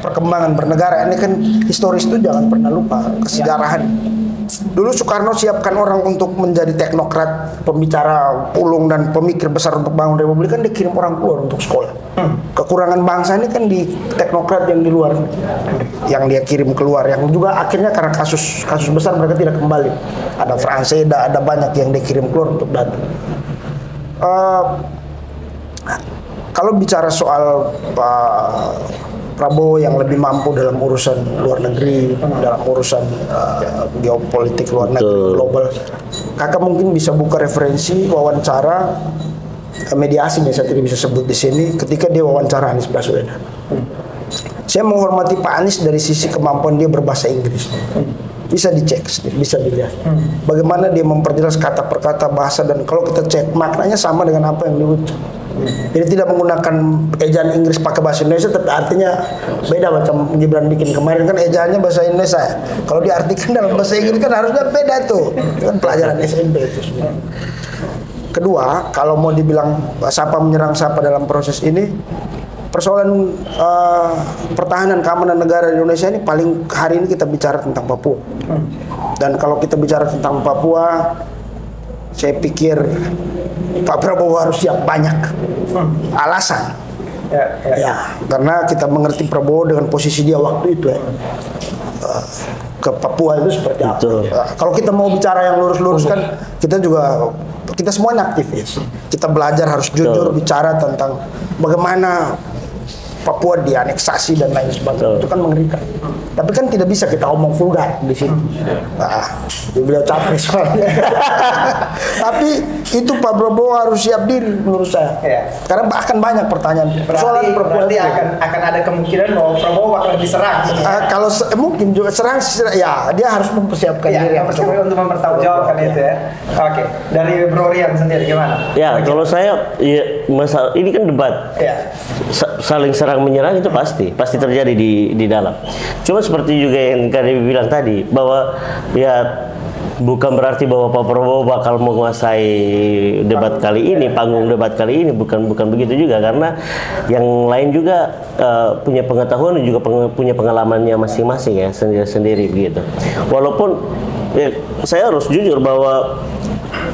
perkembangan bernegara ini kan historis itu jangan pernah lupa kesejarahan. Dulu Soekarno siapkan orang untuk menjadi teknokrat, pembicara ulung dan pemikir besar untuk bangun republik, kan dikirim orang keluar untuk sekolah. Kekurangan bangsa ini kan di teknokrat yang di luar, yang dia kirim keluar, yang juga akhirnya karena kasus besar mereka tidak kembali. Ada Franseda, ada banyak yang dikirim keluar untuk datang. Kalau bicara soal Prabowo yang lebih mampu dalam urusan luar negeri, dalam urusan geopolitik luar negeri global, kakak mungkin bisa buka referensi wawancara media asing yang saya tidak bisa sebut di sini ketika dia wawancara Anies Baswedan. Saya menghormati Pak Anies dari sisi kemampuan dia berbahasa Inggris. Bisa dicek, bisa dilihat bagaimana dia memperjelas kata per kata bahasa, dan kalau kita cek maknanya sama dengan apa yang diucap. Jadi tidak menggunakan ejaan Inggris pakai bahasa Indonesia, tapi artinya beda macam Gibran bikin kemarin kan ejaannya bahasa Indonesia. Kalau diartikan dalam bahasa Inggris kan harusnya beda tuh. Itu kan pelajaran SMP itu semua. Kedua, kalau mau dibilang siapa menyerang siapa dalam proses ini, persoalan pertahanan keamanan negara di Indonesia ini paling hari ini kita bicara tentang Papua. Dan kalau kita bicara tentang Papua, saya pikir Pak Prabowo harus siap banyak alasan. Ya, karena kita mengerti Prabowo dengan posisi dia waktu itu ya. Ke Papua itu seperti apa. Kalau kita mau bicara yang lurus-lurus kan kita semuanya aktivis. Kita belajar harus jujur bicara tentang bagaimana Papua dianeksasi dan lain sebagainya. Itu kan mengerikan. Tapi kan tidak bisa kita omong vulgar di sini. Beliau capres soalnya. Tapi itu Pak Prabowo harus siap diri menurut saya. Karena akan banyak pertanyaan. Berarti akan ada kemungkinan bahwa Prabowo bakal diserang. Kalau mungkin juga serang, ya dia harus mempersiapkan diri. Untuk mempertanggungjawabkan itu ya. Oke, dari Bro Rian sendiri gimana? Ya, kalau saya masalah ini kan debat. Saling serang menyerang itu pasti terjadi di dalam. Cuma seperti juga yang Kak bilang tadi, bahwa ya bukan berarti bahwa Pak Prabowo bakal menguasai debat kali ini, panggung debat kali ini, bukan begitu juga, karena yang lain juga punya pengetahuan dan juga punya pengalamannya masing-masing ya, sendiri-sendiri begitu. Walaupun ya, saya harus jujur bahwa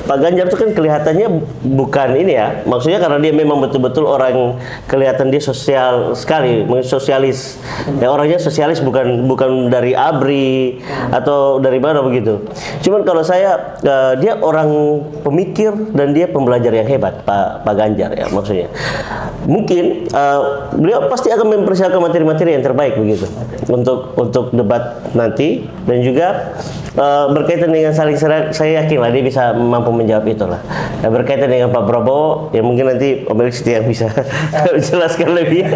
Pak Ganjar itu kan kelihatannya bukan ini ya, maksudnya karena dia memang betul-betul orang, kelihatan dia sosial sekali, sosialis. Ya, orangnya sosialis, bukan dari ABRI atau dari mana begitu. Cuman kalau saya dia orang pemikir dan dia pembelajar yang hebat, Pak Ganjar ya, maksudnya. Mungkin beliau pasti akan mempersiapkan materi-materi yang terbaik begitu untuk debat nanti, dan juga berkaitan dengan saling serang, saya yakin lah dia bisa mampu menjawab itulah. Nah, berkaitan dengan Pak Prabowo, ya mungkin nanti Om Elix yang bisa menjelaskan lebih.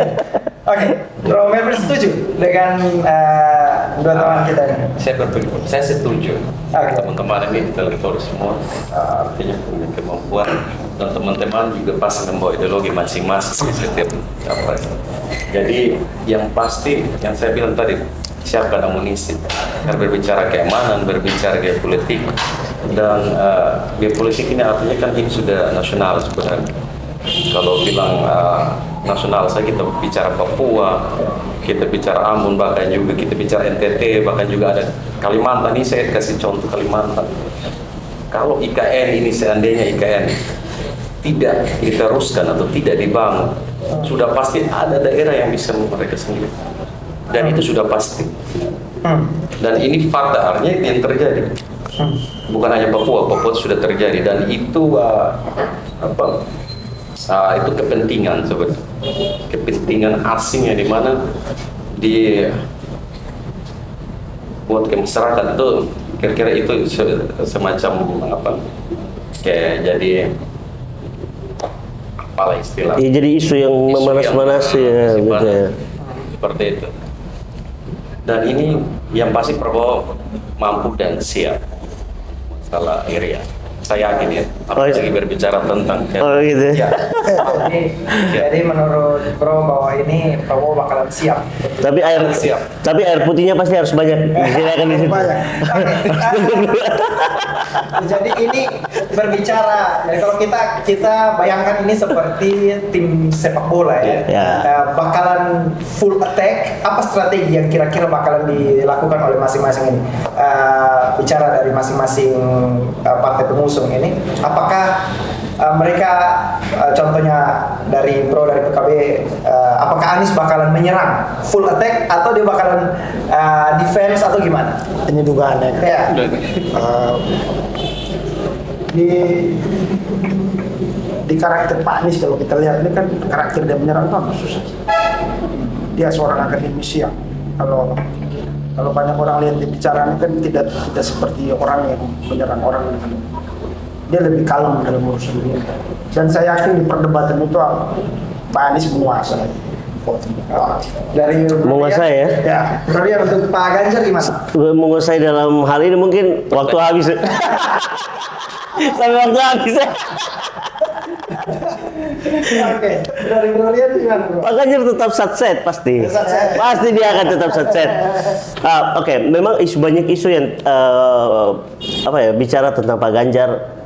Oke, Bro Melvin setuju dengan dua teman kita ini? Saya setuju. Teman-teman ini intelektual semua, artinya punya kemampuan, dan teman-teman juga pasti membawa ideologi masing-masing di setiap capres. Jadi yang pasti, yang saya bilang tadi, siapkan amunisi. Karena berbicara keamanan, berbicara geopolitik, dan geopolitik ini artinya kan ini sudah nasional sebenarnya. Kalau bilang nasional, kita bicara Papua, kita bicara Ambon, bahkan juga kita bicara NTT, bahkan juga ada Kalimantan. Ini saya kasih contoh Kalimantan. Kalau IKN ini, seandainya IKN tidak diteruskan atau tidak dibangun, sudah pasti ada daerah yang bisa mereka sendiri. Dan itu sudah pasti. Dan ini fakta, artinya itu yang terjadi. Bukan hanya Papua sudah terjadi, dan itu itu kepentingan sebenarnya, kepentingan asing yang dimana buat ke masyarakat itu kira-kira itu semacam kayak jadi apalah istilah? Ya, jadi isu yang memanas-manas ya, gitu ya. Seperti itu. Dan ini yang pasti Prabowo mampu dan siap masalah area. Saya yakin ya, apalagi berbicara tentang gitu. Ya. Jadi menurut Bro bahwa ini Prabowo bakalan siap. Tapi air putihnya pasti harus banyak. Silakan di situ. Jadi ini berbicara. Jadi kalau kita bayangkan ini seperti tim sepak bola ya. Bakalan full attack. Apa strategi yang kira-kira bakalan dilakukan oleh masing-masing ini? Bicara dari masing-masing partai pengusung ini, apakah mereka contohnya dari PKB, apakah Anies bakalan menyerang full attack atau dia bakalan defense atau gimana? Ini dugaannya. Ya. Di karakter Pak Anies kalau kita lihat ini kan karakter dia menyerang itu susah. Dia seorang akademisi yang kalau banyak orang lihat dia bicara kan tidak seperti orang yang menyerang orang. Dia lebih kalem dalam urusan ini. Dan saya yakin di perdebatan itu Pak Anies menguasai. Dari menguasai ya? Ya. Kemudian untuk Pak Ganjar gimana? Menguasai dalam hal ini mungkin waktu habis. Sampai waktu habis. Oke, dari Bro Rian gimana Bro? Pak Ganjar tetap satset pasti. Pasti dia akan tetap satset. Oke, memang banyak isu yang bicara tentang Pak Ganjar.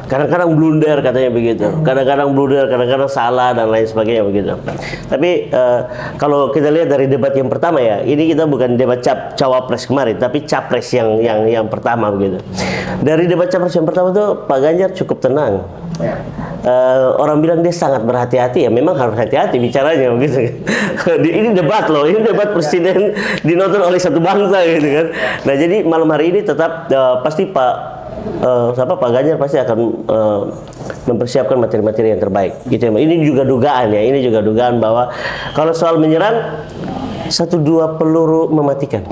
Kadang-kadang blunder katanya begitu. Kadang-kadang blunder, kadang-kadang salah dan lain sebagainya begitu. Tapi kalau kita lihat dari debat yang pertama ya, ini kita bukan debat cawapres kemarin, tapi capres yang pertama begitu. Dari debat capres yang pertama tuh Pak Ganjar cukup tenang. Orang bilang dia sangat berhati-hati, ya memang harus hati-hati bicaranya begitu. Ini debat loh, ini debat presiden dinonton oleh satu bangsa gitu kan. Nah jadi malam hari ini tetap pasti Pak Ganjar pasti akan mempersiapkan materi-materi yang terbaik. Gitu ya. Ini juga dugaan ya, ini juga dugaan bahwa kalau soal menyerang 1-2 peluru mematikan.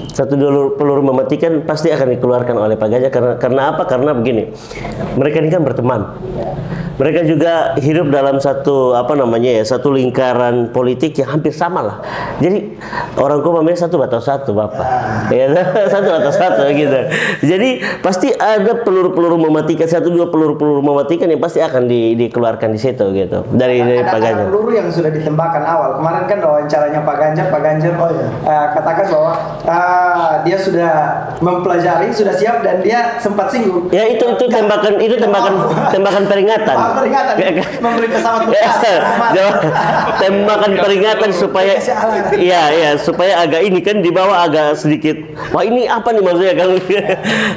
1-2 peluru mematikan pasti akan dikeluarkan oleh Pak Ganjar karena apa? Karena begini, mereka ini kan berteman. Mereka juga hidup dalam satu lingkaran politik yang hampir sama lah. Jadi orang Komamnya satu atau satu Bapak, ya satu atau satu gitu. Jadi pasti ada peluru-peluru mematikan, 1-2 peluru-peluru mematikan yang pasti akan dikeluarkan di situ gitu dari Pak Ganjar. Ada peluru yang sudah ditembakkan awal. Kemarin kan wawancaranya Pak Ganjar katakan bahwa dia sudah mempelajari, sudah siap dan dia sempat singgung. Ya itu tembakan peringatan. Memberi pesawat bekas. Tembakan peringatan supaya supaya agak ini kan di bawah agak sedikit. Wah ini apa nih maksudnya kan?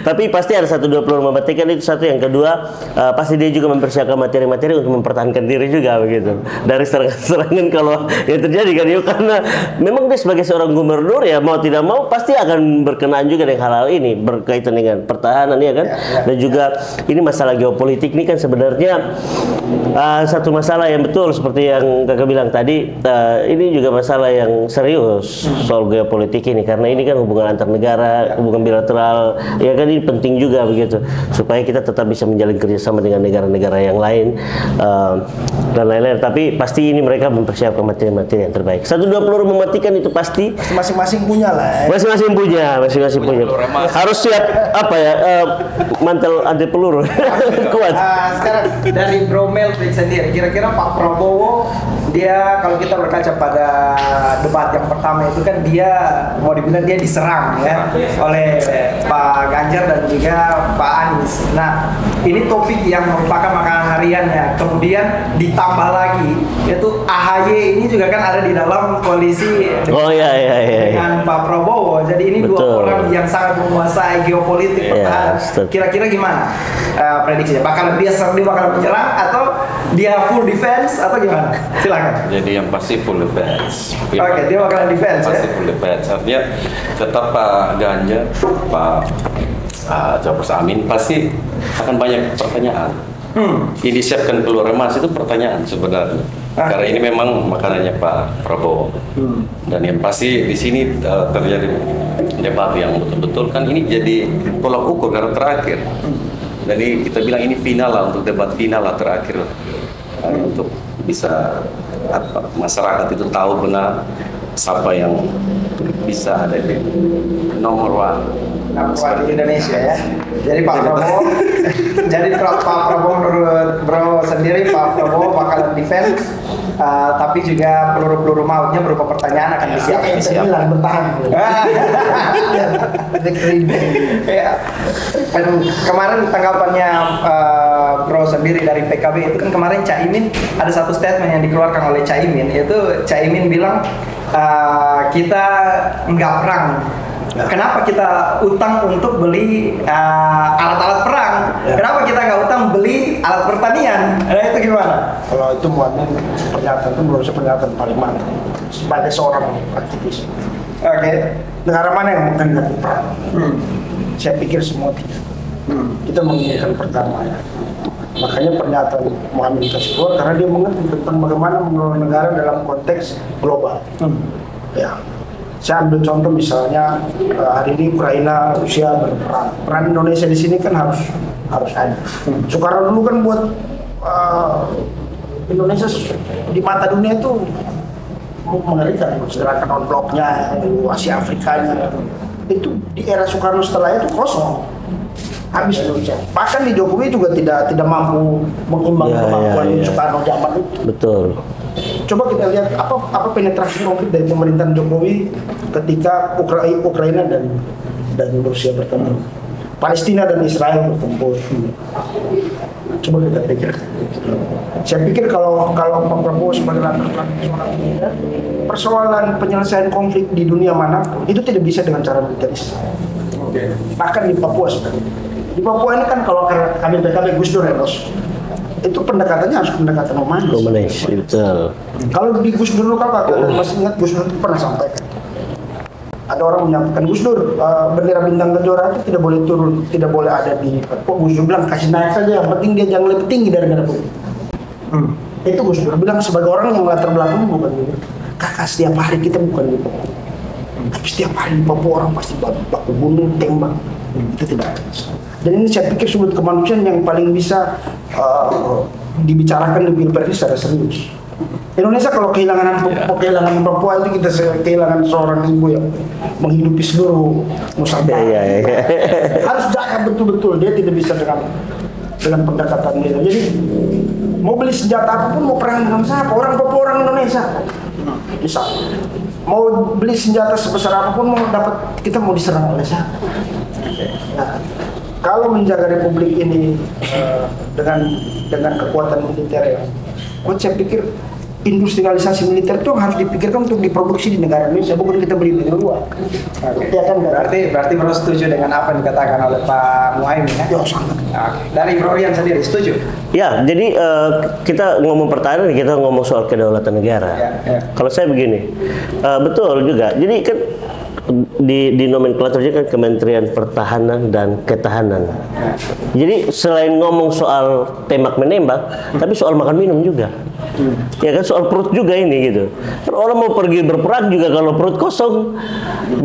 Tapi pasti ada 1-2 peluru mematikan, itu satu. Yang kedua pasti dia juga mempersiapkan materi-materi untuk mempertahankan diri juga begitu dari serangan-serangan kalau yang terjadi kan ya, karena memang dia sebagai seorang gubernur ya mau tidak mau pasti akan berkenaan juga dengan hal-hal ini berkaitan dengan pertahanan ya kan. Dan juga ini masalah geopolitik ini kan sebenarnya satu masalah yang betul seperti yang kakak bilang tadi, ini juga masalah yang serius soal geopolitik ini, karena ini kan hubungan antar negara, hubungan bilateral ya kan, ini penting juga begitu supaya kita tetap bisa menjalin kerjasama dengan negara-negara yang lain dan lain-lain. Tapi pasti ini mereka mempersiapkan materi-materi yang terbaik. 1-2 peluru mematikan itu pasti Masing-masing punya lah. Masing-masing punya. Harus siap mantel anti peluru kuat. Sekarang dari Bro Melvin sendiri, kira-kira Pak Prabowo dia kalau kita berkaca pada debat yang pertama itu kan dia mau dibilang dia diserang ya oleh Pak Ganjar dan juga Pak Anies. Nah ini topik yang merupakan makanan hariannya, kemudian ditambah lagi yaitu AHY ini juga kan ada di dalam koalisi dengan Pak Prabowo. Jadi ini Betul. dua orang yang yang sangat menguasai geopolitik pertahanan. Kira-kira gimana prediksinya? Bakalan dia bakalan menyerang atau dia full defense atau gimana? Silakan. Jadi yang pasti full defense. Oke, dia bakalan defense pasti ya. full defense. Artinya tetap Pak Ganjar, Pak Cawapres Amin pasti akan banyak pertanyaan. Ini disiapkan keluar emas itu pertanyaan sebenarnya. Karena ini memang makanannya Pak Prabowo. Dan yang pasti di sini terjadi debat yang betul-betul kan ini jadi tolak ukur karena terakhir. Jadi kita bilang ini final lah, untuk debat final lah terakhir untuk bisa masyarakat itu tahu benar siapa yang bisa ada di nomor one di Indonesia ya. Jadi Pak Prabowo, Pak Prabowo menurut Bro sendiri Pak Prabowo bakalan defense, tapi juga peluru-peluru mautnya berupa pertanyaan akan disiapkan. Bertahan. Ya. Kemarin tanggapannya Bro sendiri dari PKB itu kan kemarin Caimin ada satu statement yang dikeluarkan oleh Caimin, yaitu Caimin bilang kita nggak perang. Kenapa kita utang untuk beli alat-alat perang? Kenapa kita nggak utang beli alat pertanian? Nah itu gimana? Kalau itu muatnya pernyataan itu menurut saya pernyataan paling mantap sebagai seorang aktivis. Oke. Negara mana yang menghendaki perang? Saya pikir semua tidak. Kita menginginkan perdamaian. Makanya pernyataan Muhammad kasih keluar karena dia mengerti tentang bagaimana mengelola negara dalam konteks global. Ya. Saya ambil contoh misalnya hari ini Ukraina, Rusia berperang. Peran Indonesia di sini kan harus ada. Soekarno dulu kan buat Indonesia di mata dunia itu mengerikan, gerakan on block-nya, Asia Afrikanya. Itu di era Soekarno setelah itu kosong. Habis Indonesia. Bahkan di Jokowi juga tidak mampu mengimbang kemampuan Soekarno zaman itu. Betul. Coba kita lihat apa penetrasi konflik dari pemerintahan Jokowi ketika Ukraina dan Rusia bertemu, Palestina dan Israel bertempur. Coba kita pikir. Saya pikir kalau Pak Prabowo sebagai latar belakang seorang militer, persoalan penyelesaian konflik di dunia mana itu tidak bisa dengan cara militeris. Bahkan di Papua sebenarnya. Di Papua ini kan kalau kami PKB Gus Dur ya bos, itu pendekatannya harus pendekatan humanis. Betul. Kalau di Gus Dur kalau masih ingat Gus Dur pernah sampaikan. Ada orang menyampaikan Gus Dur bendera bintang kejora itu tidak boleh turun, tidak boleh ada di Papua. Gus Dur bilang kasih naik saja, yang penting dia jangan lebih tinggi dari negara putih. Itu Gus Dur bilang sebagai orang yang latar belakang bukan gitu. Kakak setiap hari kita bukan gitu. Tapi setiap hari di Papua orang pasti baku gunung tembak. Itu tidak ada. Dan ini saya pikir sumber kemanusiaan yang paling bisa dibicarakan di Pilpres secara serius. Indonesia kalau kehilangan Papua itu kita kehilangan seorang ibu yang menghidupi seluruh Nusantara. Harus jaga betul-betul, dia tidak bisa dengan pendekatan dia. Jadi mau beli senjata apapun, mau perang dengan siapa, orang Papua orang Indonesia bisa. Mau beli senjata sebesar apapun, kita mau diserang oleh siapa. Nah, kalau menjaga republik ini dengan kekuatan militer ya, saya pikir industrialisasi militer itu harus dipikirkan untuk diproduksi di negara Indonesia, bukan kita beli dari luar. Ya kan, berarti Bro setuju dengan apa yang dikatakan oleh Pak Muhaimin ya? Ya sangat. Dari Bro Rian sendiri setuju? Ya, jadi kita ngomong pertahanan, kita ngomong soal kedaulatan negara. Kalau saya begini, betul juga. Jadi kan di nomenklaturnya kan Kementerian Pertahanan dan Ketahanan. Jadi selain ngomong soal tembak menembak, tapi soal makan minum juga. Ya kan, soal perut juga ini gitu. Kan orang mau pergi berperang juga kalau perut kosong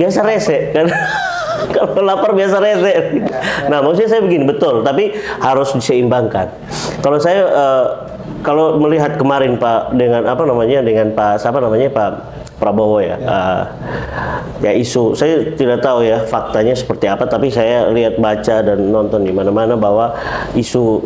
biasa rese kan. Kalau lapar biasa rese. Nah, maksudnya saya begini, betul, tapi harus diseimbangkan. Kalau saya kalau melihat kemarin Pak dengan Pak Prabowo ya, ya isu, saya tidak tahu ya faktanya seperti apa, tapi saya lihat, baca dan nonton di mana-mana bahwa isu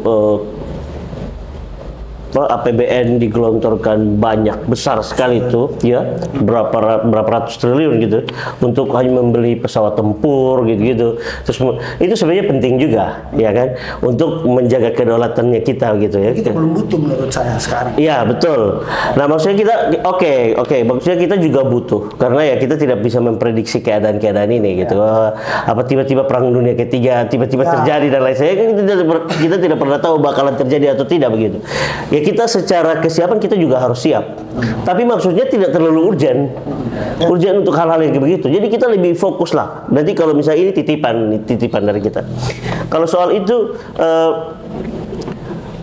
APBN digelontorkan banyak besar sekali itu ya, berapa ratus triliun gitu untuk hanya membeli pesawat tempur gitu-gitu. Terus itu sebenarnya penting juga ya kan untuk menjaga kedaulatannya kita gitu ya. Kita belum butuh menurut saya sekarang. Iya betul. Nah maksudnya kita oke, maksudnya kita juga butuh karena ya kita tidak bisa memprediksi keadaan ini gitu. Apa tiba-tiba perang dunia ketiga tiba-tiba terjadi dan lain sebagainya, kita tidak pernah tahu bakalan terjadi atau tidak begitu. Ya kita secara kesiapan kita juga harus siap. Tapi maksudnya tidak terlalu urgent untuk hal-hal yang kayak begitu. Jadi kita lebih fokus lah. Nanti kalau misalnya ini titipan dari kita. Kalau soal itu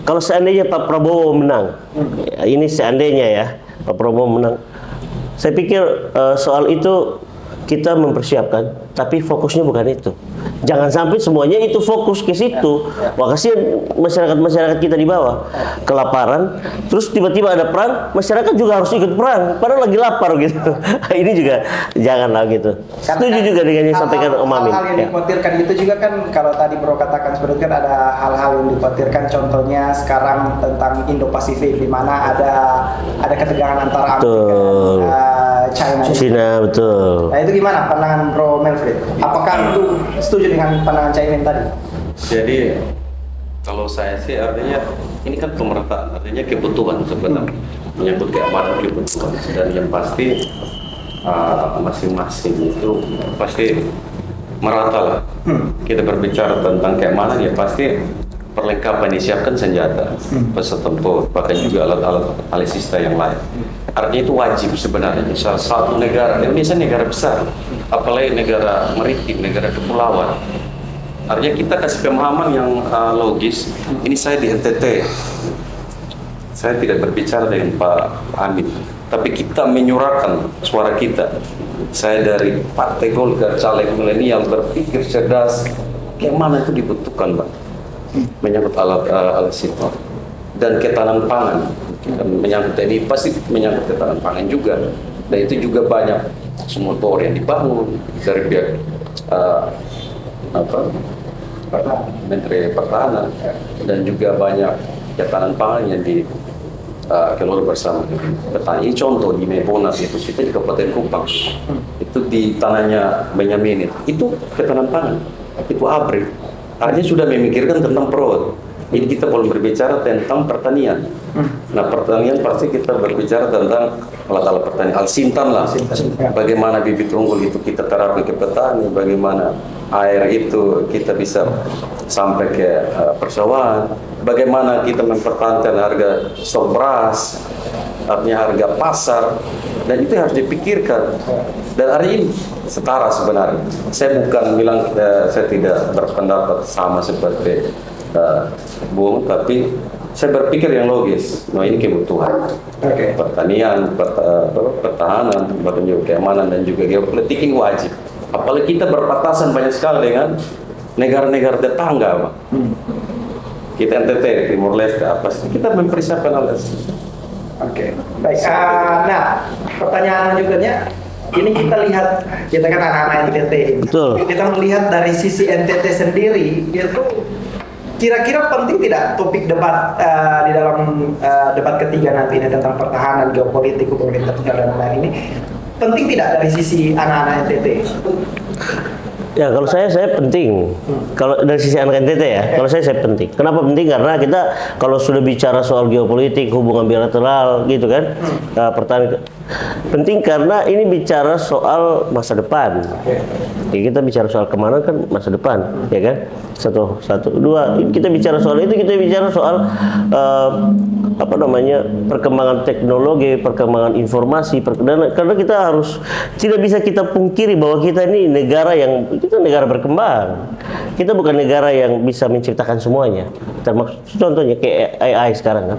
kalau seandainya Pak Prabowo menang, ini seandainya ya Pak Prabowo menang, saya pikir soal itu kita mempersiapkan, tapi fokusnya bukan itu. Jangan sampai semuanya itu fokus ke situ. Wah kasihan masyarakat kita di bawah kelaparan, terus tiba-tiba ada perang, masyarakat juga harus ikut perang, padahal lagi lapar gitu. Ini juga janganlah gitu. Setuju juga dengan yang disampaikan Om Amin. Hal-hal yang dikhawatirkan itu juga kan, kalau tadi Bro katakan seperti itu kan ada hal-hal yang dikhawatirkan, contohnya sekarang tentang Indo-Pasifik di mana ada ketegangan antara Amerika dan China. Betul. Nah itu gimana pandangan Bro Melfred? Apakah itu setuju dengan pandangan Caimin tadi? Jadi kalau saya sih artinya ini kan pemerataan, artinya kebutuhan sebenarnya, menyangkut keamanan kebutuhan, dan yang pasti masing-masing itu pasti merata lah. Kita berbicara tentang keamanan ya pasti perlengkapan disiapkan senjata, pesawat tempur, bahkan juga alat-alat alutsista yang lain. Artinya itu wajib sebenarnya. Salah satu negara, Indonesia negara besar, apalagi negara maritim, negara kepulauan. Artinya kita kasih pemahaman yang logis. Ini saya di NTT, saya tidak berbicara dengan Pak Amin, tapi kita menyuarakan suara kita. Saya dari Partai Golkar, caleg milenial, berpikir cerdas, kemana itu dibutuhkan, Pak, menyangkut alat sipil dan ketahanan pangan. Menyangkut ini pasti menyangkut ketahanan pangan juga, dan itu juga banyak sumur-sumur yang dibangun dari pihak Menteri Pertahanan, dan juga banyak ketahanan pangan yang dikelola bersama petani. Contoh di Mebonas itu kita di Kabupaten Kupang, itu di tanahnya Benyamin itu ketahanan pangan, itu ABRI. Artinya sudah memikirkan tentang perut. Ini kita belum berbicara tentang pertanian. Nah pertanian pasti kita berbicara tentang alat-alat pertanian, Al-Sintan lah. Bagaimana bibit unggul itu kita terapkan ke petani, bagaimana air itu kita bisa sampai ke persawahan, bagaimana kita mempertahankan harga stok beras, artinya harga pasar, dan itu harus dipikirkan. Dan hari ini setara sebenarnya. Saya bukan bilang saya tidak berpendapat sama seperti Bung, tapi saya berpikir yang logis. Nah ini kebutuhan pertanian, pertahanan, bahkan juga keamanan dan juga geopolitik ini wajib. Apalagi kita berbatasan banyak sekali dengan negara-negara tetangga, Pak. Kita NTT, Timur Leste, apa sih? Kita mempersiapkan hal itu. Baik. Nah, pertanyaan lanjutannya, ini kita lihat, kita kan anak-anak NTT. Betul. Kita melihat dari sisi NTT sendiri, itu kira-kira penting tidak topik debat di dalam debat ketiga nanti ini tentang pertahanan, geopolitik, hubungan internasional dan lain ini, penting tidak dari sisi anak-anak NTT? Ya kalau saya penting. Kalau dari sisi anak NTT ya, kalau saya penting. Kenapa penting? Karena kita kalau sudah bicara soal geopolitik, hubungan bilateral gitu kan, pertahanan penting karena ini bicara soal masa depan. Ya, kita bicara soal kemana kan masa depan, ya kan? Satu, dua. Kita bicara soal itu, kita bicara soal perkembangan teknologi, perkembangan informasi, karena kita harus tidak bisa kita pungkiri bahwa kita ini kita negara berkembang. Kita bukan negara yang bisa menciptakan semuanya. Termasuk contohnya kayak AI sekarang kan.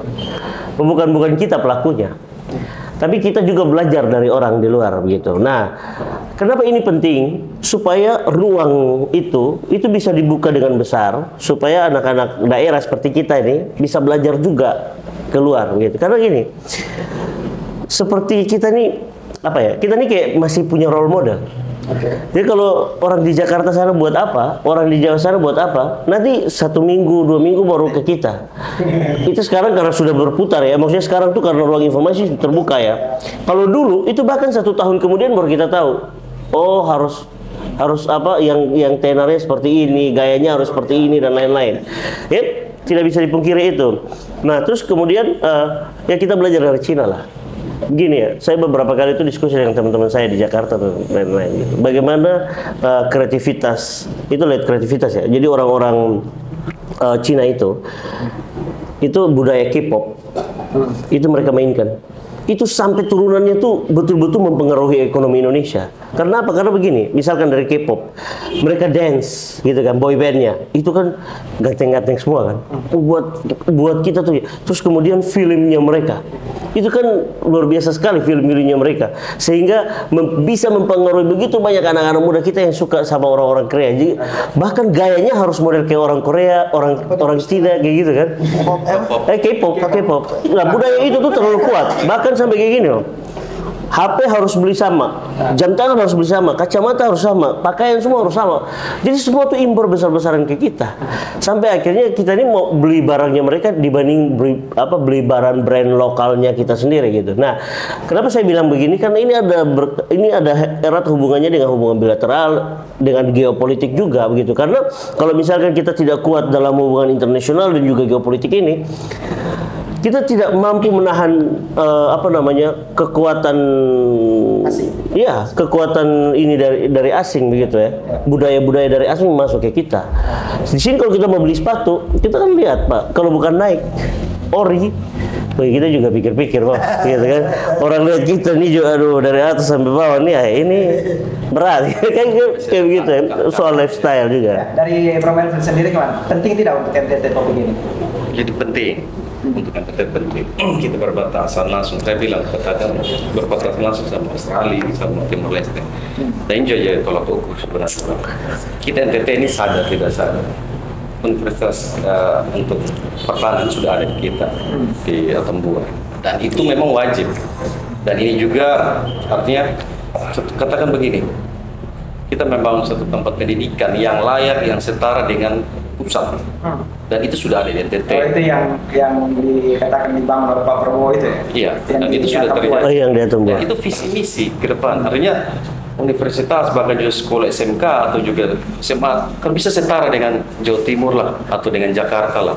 Bukan kita pelakunya. Tapi kita juga belajar dari orang di luar begitu. Nah, kenapa ini penting? Supaya ruang itu bisa dibuka dengan besar, supaya anak-anak daerah seperti kita ini bisa belajar juga keluar gitu. Karena gini, seperti kita nih Kita nih kayak masih punya role model. Jadi kalau orang di Jakarta sana buat apa, orang di Jawa sana buat apa, nanti 1 minggu, 2 minggu baru ke kita. Itu sekarang karena sudah berputar ya, maksudnya sekarang tuh karena ruang informasi terbuka ya. Kalau dulu itu bahkan 1 tahun kemudian baru kita tahu, oh harus apa yang tenarnya seperti ini, gayanya harus seperti ini dan lain-lain. Ya, tidak bisa dipungkiri itu. Nah, terus kemudian ya kita belajar dari Cina lah. Gini ya, saya beberapa kali itu diskusi dengan teman-teman saya di Jakarta dan lain-lain gitu. Bagaimana kreativitas, itu lihat kreativitas ya. Jadi orang-orang Cina itu budaya K-pop, itu mereka mainkan. Itu sampai turunannya tuh betul-betul mempengaruhi ekonomi Indonesia. Karena apa? Karena begini, misalkan dari K-pop, mereka dance gitu kan, boy bandnya, itu kan ganteng-ganteng semua kan. Buat kita tuh, terus kemudian filmnya mereka, itu kan luar biasa sekali film-filmnya mereka, sehingga bisa mempengaruhi begitu banyak anak-anak muda kita yang suka sama orang-orang Korea. Jadi bahkan gayanya harus model kayak orang Korea, orang Cina kayak gitu kan. K-pop. Nah, budaya itu tuh terlalu kuat. Bahkan sampai kayak gini loh. HP harus beli sama, jam tangan harus beli sama, kacamata harus sama, pakaian semua harus sama. Jadi semua tuh impor besar-besaran ke kita. Sampai akhirnya kita ini mau beli barangnya mereka dibanding beli barang brand lokalnya kita sendiri gitu. Nah, kenapa saya bilang begini? Karena ini ada erat hubungannya dengan hubungan bilateral, dengan geopolitik juga begitu. Karena kalau misalkan kita tidak kuat dalam hubungan internasional dan juga geopolitik ini, kita tidak mampu menahan kekuatan asing. Ya, kekuatan ini dari asing begitu ya. Budaya-budaya dari asing masuk ke kita. Di sini kalau kita mau beli sepatu, kita kan lihat, Pak, kalau bukan Nike, ori, kita juga pikir-pikir kok, gitu kan. Orang lihat kita nih juga, aduh, dari atas sampai bawah nih, ini berat, kayak begitu ya. Soal lifestyle juga. Dari Bro Melvin sendiri gimana? Penting tidak untuk NTT topik ini? Jadi penting. Untuk NTT penting. Kita berbatasan langsung. Saya bilang katakan berbatasan langsung sama Australia, sama Timor Leste. Dan juga tolak ukur sebenarnya. Kita NTT ini sadar tidak sadar. Universitas untuk pertahanan sudah ada di kita di Atambua. Dan itu memang wajib. Dan ini juga artinya katakan begini. Kita membangun satu tempat pendidikan yang layak, yang setara dengan pusat. Dan itu sudah ada di NTT. Oh, itu yang dikatakan dibangun oleh Pak Prabowo itu ya? Iya, dan itu sudah terjadi. Oh, yang di Atambua. Dan itu visi misi ke depan. Artinya universitas, bahkan juga sekolah SMK atau juga SMA kan bisa setara dengan Jawa Timur lah atau dengan Jakarta lah.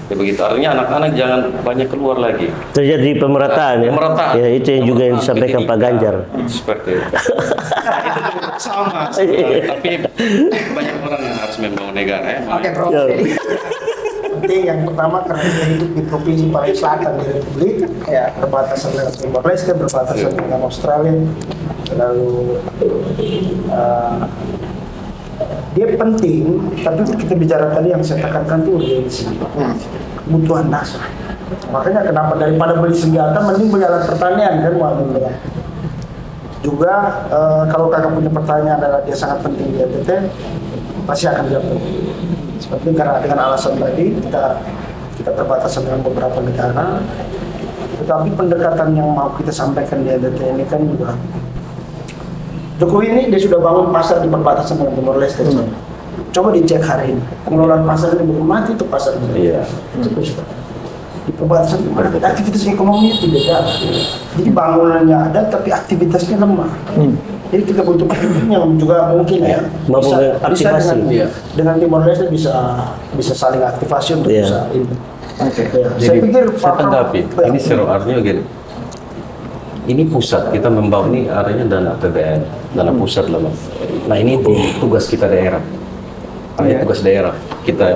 Ya begitu. Artinya anak-anak jangan banyak keluar lagi. Terjadi pemerataan ya. Pemerataan. Ya, itu yang juga yang disampaikan Pak Ganjar. Seperti itu. Itu sama sebenarnya. Tapi banyak orang yang harus membangun negara ya. Oke, Bro. Ya. Penting yang pertama karena kita hidup di provinsi paling selatan di Republik, ya berbatasan dengan Timor Leste, berbatasan dengan Australia, lalu dia penting, tapi kita bicara tadi yang saya tekankan itu urgensi, kebutuhan dasar. Makanya kenapa daripada beli senjata, mending beli alat pertanian kan, waduh. Juga kalau kakak punya pertanyaan adalah dia sangat penting di NTT, pasti akan jawab. Seperti karena dengan alasan tadi kita berbatasan dengan beberapa negara, tetapi pendekatan yang mau kita sampaikan di NTT ini kan juga Jokowi ini dia sudah bangun pasar di perbatasan dengan Timor Leste. Coba dicek hari ini pengelolaan pasar ini belum mati itu pasar. Iya. Di perbatasan aktivitas ekonominya tidak ada. Jadi bangunannya ada tapi aktivitasnya lemah. Jadi kita butuh yang juga mungkin ya bisa dengan Timor Leste bisa saling aktivasi untuk bisa ini. Ya. Saya pikir saya tanggapi ini seru artinya gini. Ini pusat kita membangun ini artinya dana APBN, dana pusat lah. Nah ini tugas kita daerah. Ini tugas daerah kita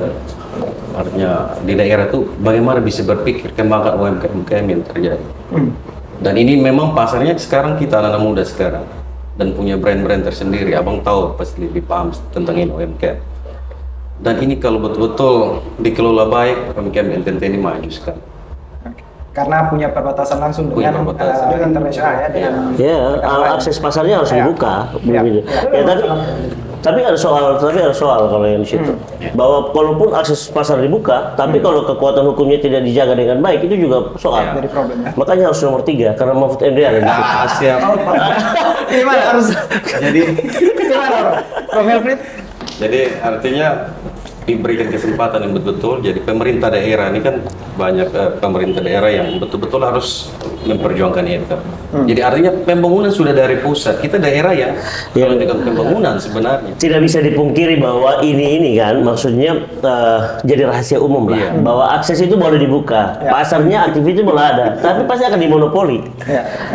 artinya di daerah itu bagaimana bisa berpikir kembangkan UMKM yang terjadi. Dan ini memang pasarnya sekarang kita anak muda sekarang. Dan punya brand-brand tersendiri, abang tahu pasti lebih paham tentang ini UMKM. Dan ini kalau betul-betul dikelola baik, UMKM NTT ini maju sekali. Karena punya perbatasan langsung dengan internasional ya, dengan akses pasarnya harus dibuka. Ya tadi Tapi ada soal kalau yang di situ. Bahwa walaupun akses pasar dibuka, tapi kalau kekuatan hukumnya tidak dijaga dengan baik, itu juga soal. Jadi problem ya. Makanya harus nomor 3 karena Mahfud MD ada di situ. Siap. Gimana harus? Jadi Gimana, Bro Melfrid? Jadi artinya diberikan kesempatan yang betul-betul. Jadi pemerintah daerah ini kan banyak pemerintah daerah yang betul-betul harus memperjuangkan itu. Jadi artinya pembangunan sudah dari pusat. Kita daerah yang melakukan pembangunan sebenarnya. Tidak bisa dipungkiri bahwa ini kan maksudnya jadi rahasia umum lah. Bahwa akses itu boleh dibuka, pasarnya aktivitas boleh ada, tapi pasti akan dimonopoli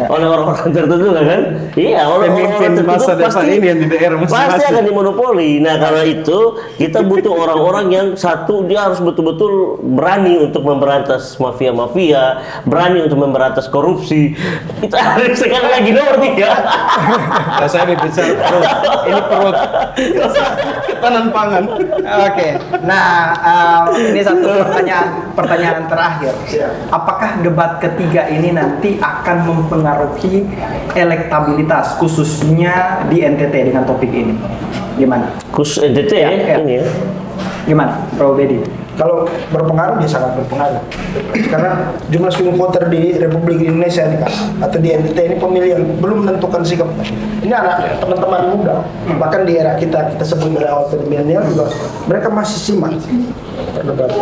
oleh orang-orang tertentu kan? Iya, orang-orang tertentu masa depan pasti ini yang di daerah pasti akan dimonopoli. Nah, karena itu kita butuh orang-orang yang satu dia harus betul-betul berani untuk memberantas mafia-mafia, berani untuk memberantas korupsi. Itu harus sekali lagi nomor 3. Nah, saya bicara perut. Ini perut. Ketahanan pangan. Oke. Nah, ini satu pertanyaan terakhir. Apakah debat ketiga ini nanti akan mempengaruhi elektabilitas khususnya di NTT dengan topik ini? Gimana? Khusus NTT ya. Ini ya. Gimana, Bro Bedi? Kalau berpengaruh, dia sangat berpengaruh. Karena jumlah swing voter di Republik Indonesia ini kan, atau di NTT ini pemilih yang belum menentukan sikap. Ini anak teman-teman muda, bahkan di era kita sebut dari awal milenial juga, mereka masih simak.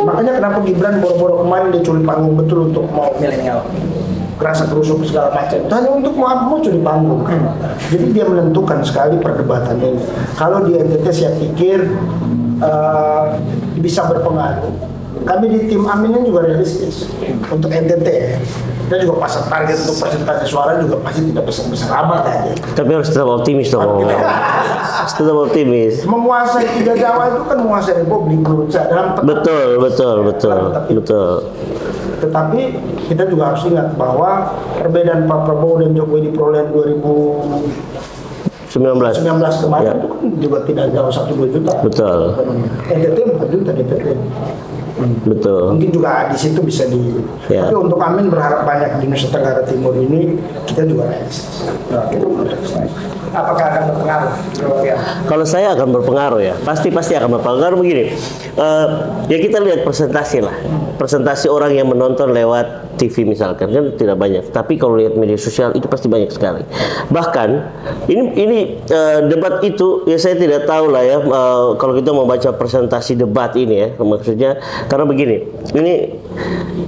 Makanya kenapa Gibran boro-boro kemarin dia curi panggung betul untuk mau milenial, kerasa kerusuk segala macam. Itu hanya untuk mau curi panggung. Jadi dia menentukan sekali perdebatan ini. Kalau di NTT saya pikir bisa berpengaruh. Kami di tim Aminnya juga realistis untuk NTT. Kita juga pasang target untuk persentase suara juga pasti tidak besar-besar amat aja. Tapi harus tetap optimis dong. Harus tetap optimis. Menguasai 3 Jawa itu kan menguasai Republik menurut saya dalam Betul. Tetapi kita juga harus ingat bahwa perbedaan Pak Prabowo dan Jokowi di perolehan 2019 kemarin itu kan juga tidak jauh 1-2 juta. Betul. NTT 4 juta DPP. Betul. Mungkin juga di situ bisa di. Tapi untuk Amin berharap banyak di Nusa Tenggara Timur ini kita juga realistis. Apakah akan berpengaruh? Kalau saya akan berpengaruh ya, pasti akan berpengaruh begini. Ya kita lihat presentasi lah, presentasi orang yang menonton lewat TV misalkan kan tidak banyak, tapi kalau lihat media sosial itu pasti banyak sekali. Bahkan ini debat itu ya saya tidak tahu lah ya kalau kita mau baca presentasi debat ini ya maksudnya karena begini, ini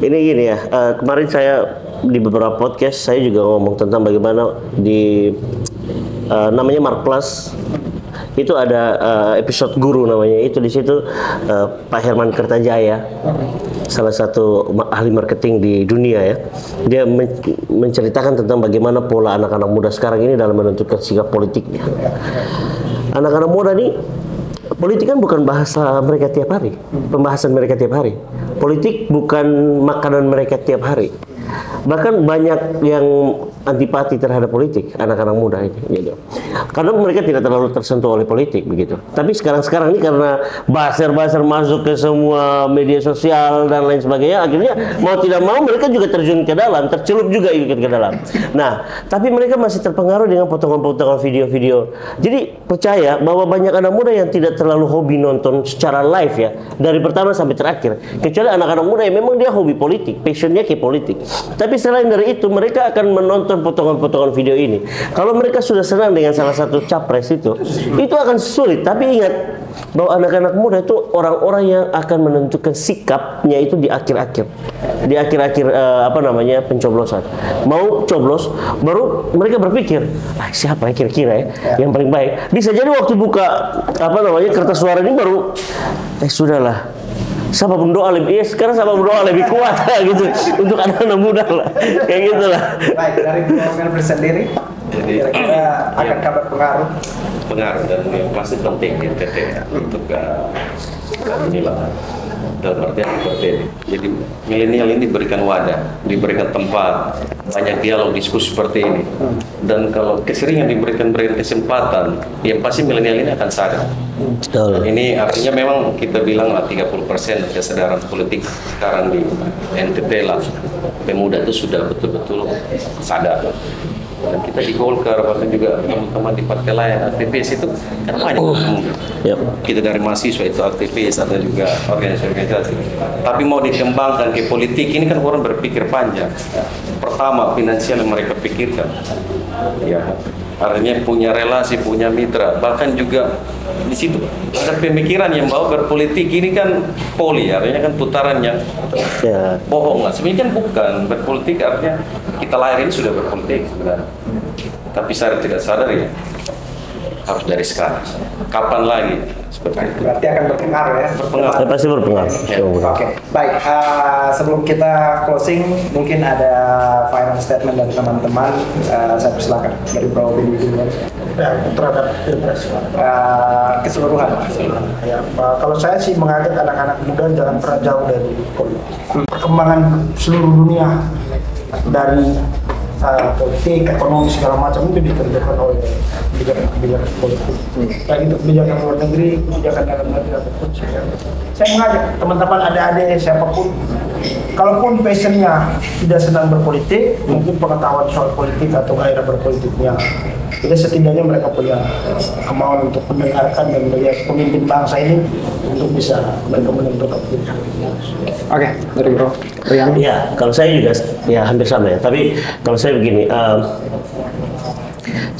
gini ya kemarin saya di beberapa podcast saya juga ngomong tentang bagaimana di namanya Mark Plus itu ada episode guru namanya itu di situ Pak Herman Kertajaya salah satu ahli marketing di dunia ya dia menceritakan tentang bagaimana pola anak-anak muda sekarang ini dalam menentukan sikap politiknya. Anak-anak muda nih politik kan bukan bahasa mereka tiap hari, pembahasan mereka tiap hari. Politik bukan makanan mereka tiap hari. Bahkan banyak yang antipati terhadap politik anak-anak muda ini gitu. Karena mereka tidak terlalu tersentuh oleh politik begitu. Tapi sekarang ini karena buzzer masuk ke semua media sosial dan lain sebagainya, akhirnya mau tidak mau mereka juga terjun ke dalam, tercelup juga ikut ke dalam. Nah, tapi mereka masih terpengaruh dengan potongan-potongan video-video. Jadi percaya bahwa banyak anak muda yang tidak terlalu hobi nonton secara live ya, dari pertama sampai terakhir. Kecuali anak-anak muda yang memang dia hobi politik, passionnya ke politik. Tapi selain dari itu, mereka akan menonton potongan-potongan video ini. Kalau mereka sudah senang dengan salah satu capres itu akan sulit. Tapi ingat bahwa anak-anak muda itu orang-orang yang akan menentukan sikapnya itu di akhir-akhir, pencoblosan. Mau coblos, baru mereka berpikir, siapa ya kira-kira ya yang paling baik. Bisa jadi waktu buka kertas suara ini baru, sudahlah. Siapapun doa lebih, sekarang siapapun doa lebih kuat gitu untuk anak-anak muda lah, kayak gitulah. Baik, dari Melfrid sendiri, kira-kira akan kabar pengaruh Dan yang pasti penting NTT untuk inilah dalam artian seperti ini. Jadi milenial ini diberikan wadah, diberikan tempat, banyak dialog diskusi seperti ini. Dan kalau keseringan diberikan kesempatan, yang pasti milenial ini akan sadar. Ini artinya memang kita bilang lah 30% kesadaran politik sekarang di NTT lah pemuda itu sudah betul-betul sadar. Dan kita di Golkar, bahkan juga teman-teman di partai lain, aktivis itu kan banyak. Kita dari mahasiswa itu aktivis, ada juga organisasi-organisasi. Tapi mau dikembangkan ke politik, ini kan orang berpikir panjang. Pertama, finansial yang mereka pikirkan. Ya, artinya punya relasi, punya mitra, bahkan juga di situ ada pemikiran yang bahwa berpolitik ini kan poli, artinya kan putarannya bohong lah. Sebenarnya kan bukan, berpolitik artinya kita lahir ini sudah berpolitik sebenarnya. Tapi sadar tidak sadar ya harus dari sekarang. Kapan lagi? Seperti itu. Berarti akan berpengaruh ya? Ya, pasti berpengaruh. Oke, baik. Sebelum kita closing, mungkin ada final statement dari teman-teman. Saya persilakan dari Bro Billy dulu. Ya, terhadap pilpres. Keseluruhan. Ya, kalau saya sih mengajak anak-anak muda jangan pernah jauh dari politik. Perkembangan seluruh dunia dari politik, ekonomi segala macam itu ditentukan oleh kebijakan politik. Kayak gitu, kebijakan luar negeri, kebijakan dalam negeri ataupun saya mengajak teman-teman adik-adik siapapun, kalaupun passionnya tidak sedang berpolitik, mungkin pengetahuan soal politik atau gairah berpolitiknya, jadi setidaknya mereka punya kemauan untuk mendengarkan dan melihat pemimpin bangsa ini untuk bisa mereka menentukan pilihan. Oke, dari Bro Rian. Ya, kalau saya juga ya hampir sama ya. Tapi kalau saya begini,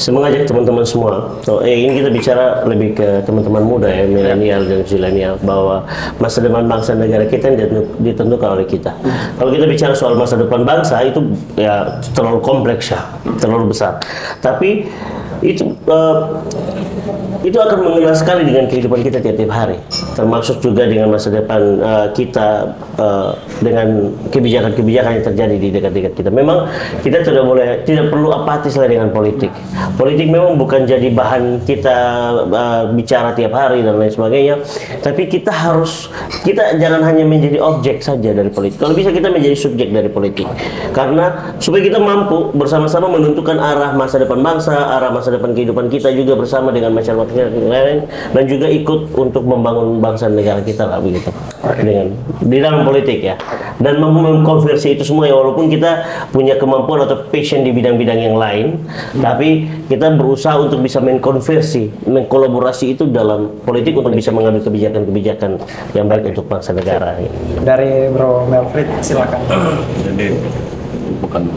saya mengajak teman-teman semua. Ini kita bicara lebih ke teman-teman muda ya, milenial dan zilenial, bahwa masa depan bangsa negara kita ditentukan oleh kita. Kalau kita bicara soal masa depan bangsa itu ya terlalu kompleks ya, terlalu besar. Tapi itu akan mengenal sekali dengan kehidupan kita tiap-tiap hari, termasuk juga dengan masa depan kita dengan kebijakan-kebijakan yang terjadi di dekat-dekat kita. Memang kita tidak perlu apatis lah dengan politik. Politik memang bukan jadi bahan kita bicara tiap hari dan lain sebagainya, tapi kita jangan hanya menjadi objek saja dari politik. Kalau bisa kita menjadi subjek dari politik, karena supaya kita mampu bersama-sama menentukan arah masa depan bangsa, arah masa depan kehidupan kita juga bersama dengan masyarakat lain, dan juga ikut untuk membangun bangsa negara kita lah begitu. Dengan di dalam politik ya, dan mampu mengkonversi itu semua ya, walaupun kita punya kemampuan atau passion di bidang-bidang yang lain, tapi kita berusaha untuk bisa mengkolaborasi itu dalam politik untuk bisa mengambil kebijakan-kebijakan yang baik untuk bangsa negara. Dari Bro Melfred, silakan. Jadi bukan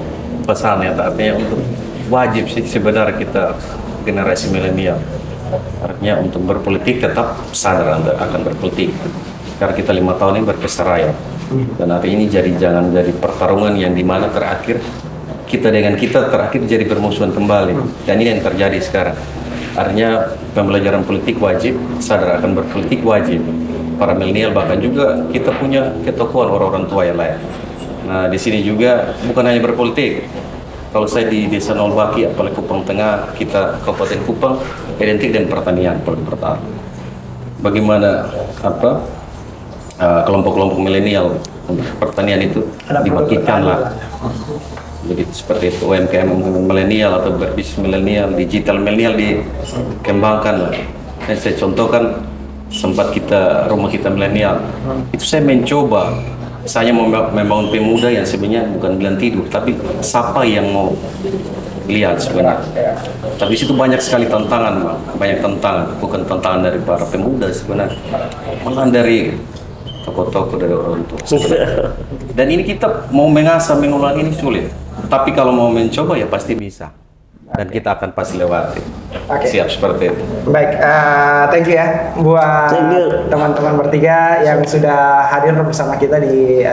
pesan ya, artinya untuk wajib sih sebenarnya kita generasi milenial, artinya untuk berpolitik tetap sadar Anda akan berpolitik, karena kita 5 tahun ini berpesta rakyat, dan hari ini jangan jadi pertarungan yang dimana terakhir kita terakhir jadi bermusuhan kembali, dan ini yang terjadi sekarang. Artinya pembelajaran politik wajib, sadar akan berpolitik wajib, para milenial, bahkan juga kita punya ketokohan orang-orang tua yang lain. Nah di sini juga bukan hanya berpolitik. Kalau saya di Desa Nolbaki, apalagi Kupang Tengah, kita Kabupaten Kupang, identik dengan pertanian paling pertama. Bagaimana kelompok-kelompok milenial pertanian itu dibagikan lah. Begitu seperti itu, UMKM milenial atau berbisnis milenial, digital milenial dikembangkan lah. Dan saya contohkan sempat rumah kita milenial, itu saya mencoba. Saya membangun pemuda yang sebenarnya bukan bilang tidur, tapi siapa yang mau lihat sebenarnya. Tapi situ banyak sekali tantangan, banyak tantangan, bukan tantangan dari para pemuda sebenarnya, malah dari tokoh-tokoh dari orang tua. Dan ini kita mau mengulang ini sulit, tapi kalau mau mencoba ya pasti bisa. Dan kita akan pasti lewati. Siap seperti itu. Baik, thank you ya buat teman-teman bertiga yang sudah hadir bersama kita di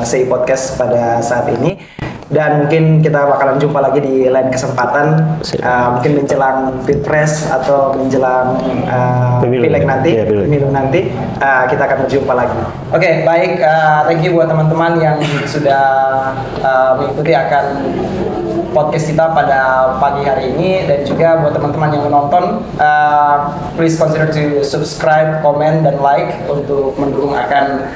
SEI Podcast pada saat ini. Dan mungkin kita bakalan jumpa lagi di lain kesempatan, mungkin menjelang Pilpres atau menjelang pileg nanti, pemilu nanti, kita akan berjumpa lagi. Oke, baik, thank you buat teman-teman yang sudah mengikuti akan podcast kita pada pagi hari ini, dan juga buat teman-teman yang menonton, please consider to subscribe, comment, dan like untuk mendukung akan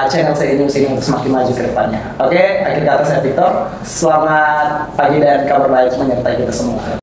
channel SEI News ini untuk semakin maju ke depannya. Oke, akhir kata saya Victor. Selamat pagi dan kabar baik menyertai kita semua.